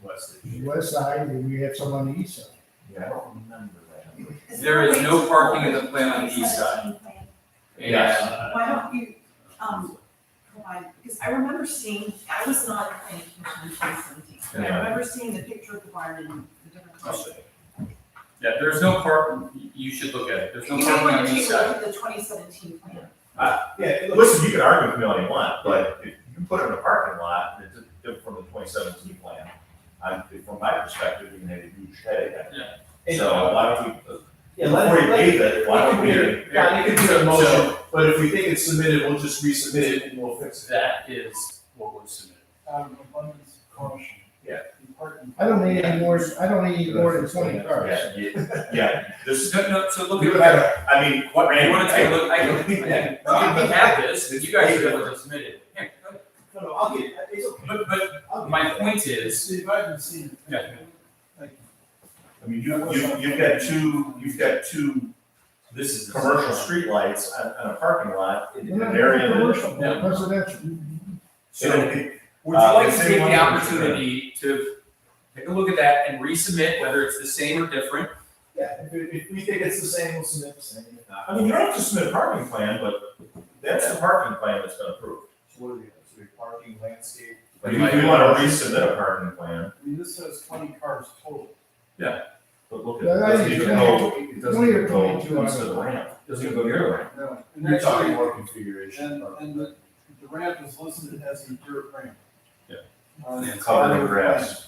The west side, and we have some on the east side. Yeah, I don't remember that. There is no parking in the plan on the east side. Yes. And Why don't you, provide, because I remember seeing, I was not at the planning commission in 2017. But I Yeah. remember seeing the picture of the barn in the different colors. yeah, there's no park, you should look at it. There's no You may parking on want the to east take a side. look at the 2017 plan. Yeah, Listen, you can argue with me all you want, but if you put it in a parking lot, it's different from the 2017 plan. From my perspective, you can have a huge headache. Yeah. So why don't we, Yeah, before you pave it, why don't we? Yeah, it could be a motion, but if we think it's submitted, we'll just resubmit it and we'll fix it. That is what was submitted. Abundance of caution. Yeah. The parking- I don't need any more than 20 cars. Yeah, this, No, so look We at better. I mean, what, Randy, you wanna take a look, I can have this, you guys are the ones that submitted. Here, go ahead. No, I'll get it, it's okay. But my point is, Steve, I haven't seen it. Yeah. I mean, you've got two this is. commercial streetlights on a parking lot in We're an not area that. commercial, Yeah. residential. So, Would you like to the take same the one- opportunity to take a look at that and resubmit, whether it's the same or different? Yeah, if we think it's the same, we'll submit the same, if not. I mean, you don't have to submit a parking plan, but that's the parking plan that's been approved. So what are we, so we parking, landscape, But if you want to resubmit a parking plan, I mean, this says 20 cars total. but look Yeah, at, it I doesn't think even go, it doesn't 20 or even go 22 east of the ramp, it doesn't even go near the ramp. No. And You're talking actually, more configuration. and the ramp is listed as a dirt ramp. Yeah. It's Covered in grass.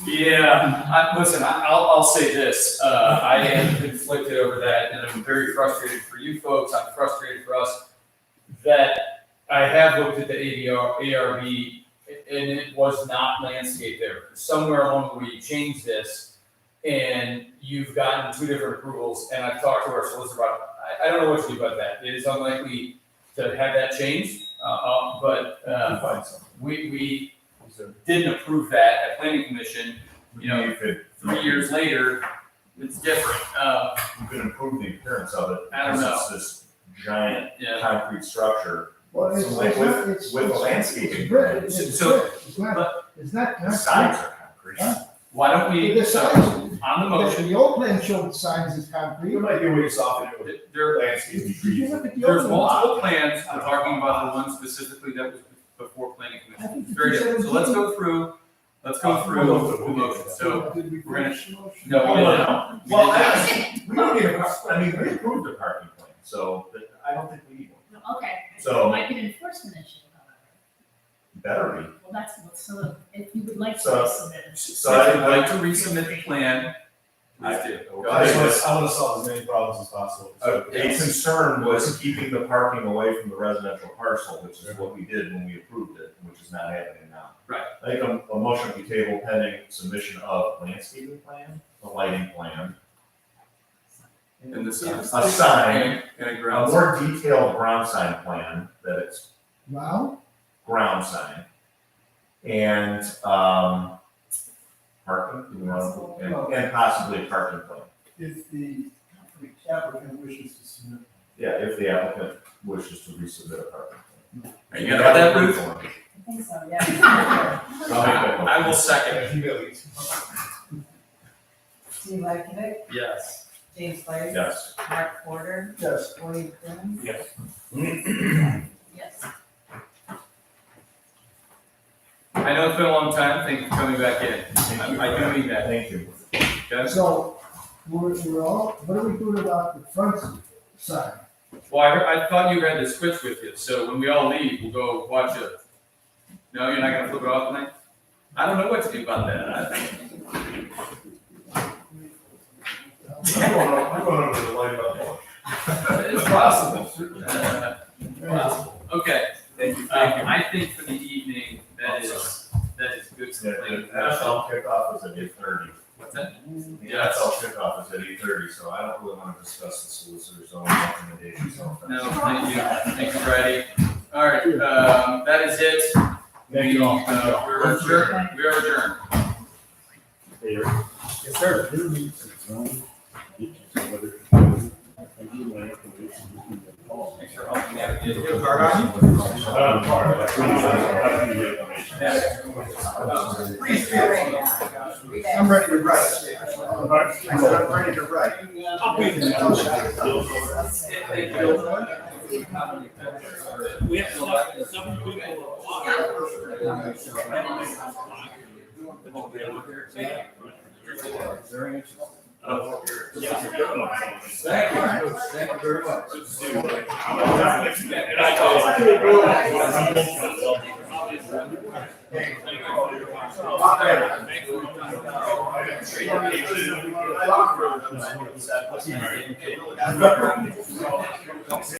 Yeah, listen, I'll say this, I am conflicted over that, and I'm very frustrated for you folks, I'm frustrated for us, that I have looked at the ARB, and it was not landscape there. Somewhere along the way, you changed this, and you've gotten two different approvals, and I've talked to our solicitor about it. I don't know what to do about that, it is unlikely to have that changed, but, Find something. we didn't approve that at planning commission, you know, You could, 3 years later, it's different. you could improve the appearance of it. I don't because It's this giant Yeah. concrete structure. Well, it's, So like it's not, it's. with it's- landscaping. It's brick, it's So- brick, it's not The sides are concrete. Huh? Why don't we, The so, signs, on the motion, the old plan showed signs as We concrete. might be able to soften it with there, landscaping Did you trees. look at the there's old one? multiple plans, we're talking about the one specifically that was before planning I commission. think the Very different, so let's 217 go through the motion, so, Did we we're gonna- finish the motion? no, we did not. Well, We did not. we don't need I mean, we approved the parking plan, so I don't think we need one. Okay. So- Like an enforcement issue, however. Better be. Well, that's, so if you would like to So- submit it. So if you'd like to resubmit the plan, please do. Go I ahead. want to solve as many problems as possible. A concern was keeping the parking away from the residential parcel, which is what we did when we approved it, which is not happening now. Right. I think a motion we table pending submission of landscaping plan, a lighting plan, And the sign. a sign, And a a ground. more detailed ground sign plan, that it's Wow, ground sign. And, parking, do we want to- and possibly a parking plan. If the applicant wishes to submit. Yeah, if the applicant wishes to resubmit a parking plan. Are you gonna have that, Ruth? I think so, yeah. I will second. Steve Lykovic, Yes. James Blake. Yes. Mark Porter. Yes. William Sims. Yes. Yes. I know it's been a long time, thank you for coming back in. I do mean that. Thank you. Okay? So, we're all, what are we doing about the front side? Well, I thought you had the switch with you, so when we all leave, we'll go watch it. No, you're not gonna flip it off tonight? I don't know what to do about that. I'm going over to the light up. It's possible. Possible. Okay. Thank you. I think for the evening, that is good. The NFL kickoff is at 8:30. What's that? The NFL kickoff is at 8:30, so I don't really want to discuss the solicitor's own recommendations. No, thank you. Thank you, Friday. All right, that is it. Thank you all. We're adjourned. We are adjourned. Yes, sir. Thanks for helping navigate. You have a card on you? Please be ready. I'm ready to write. I'm ready to write. We have some Thank you. Thank you very much.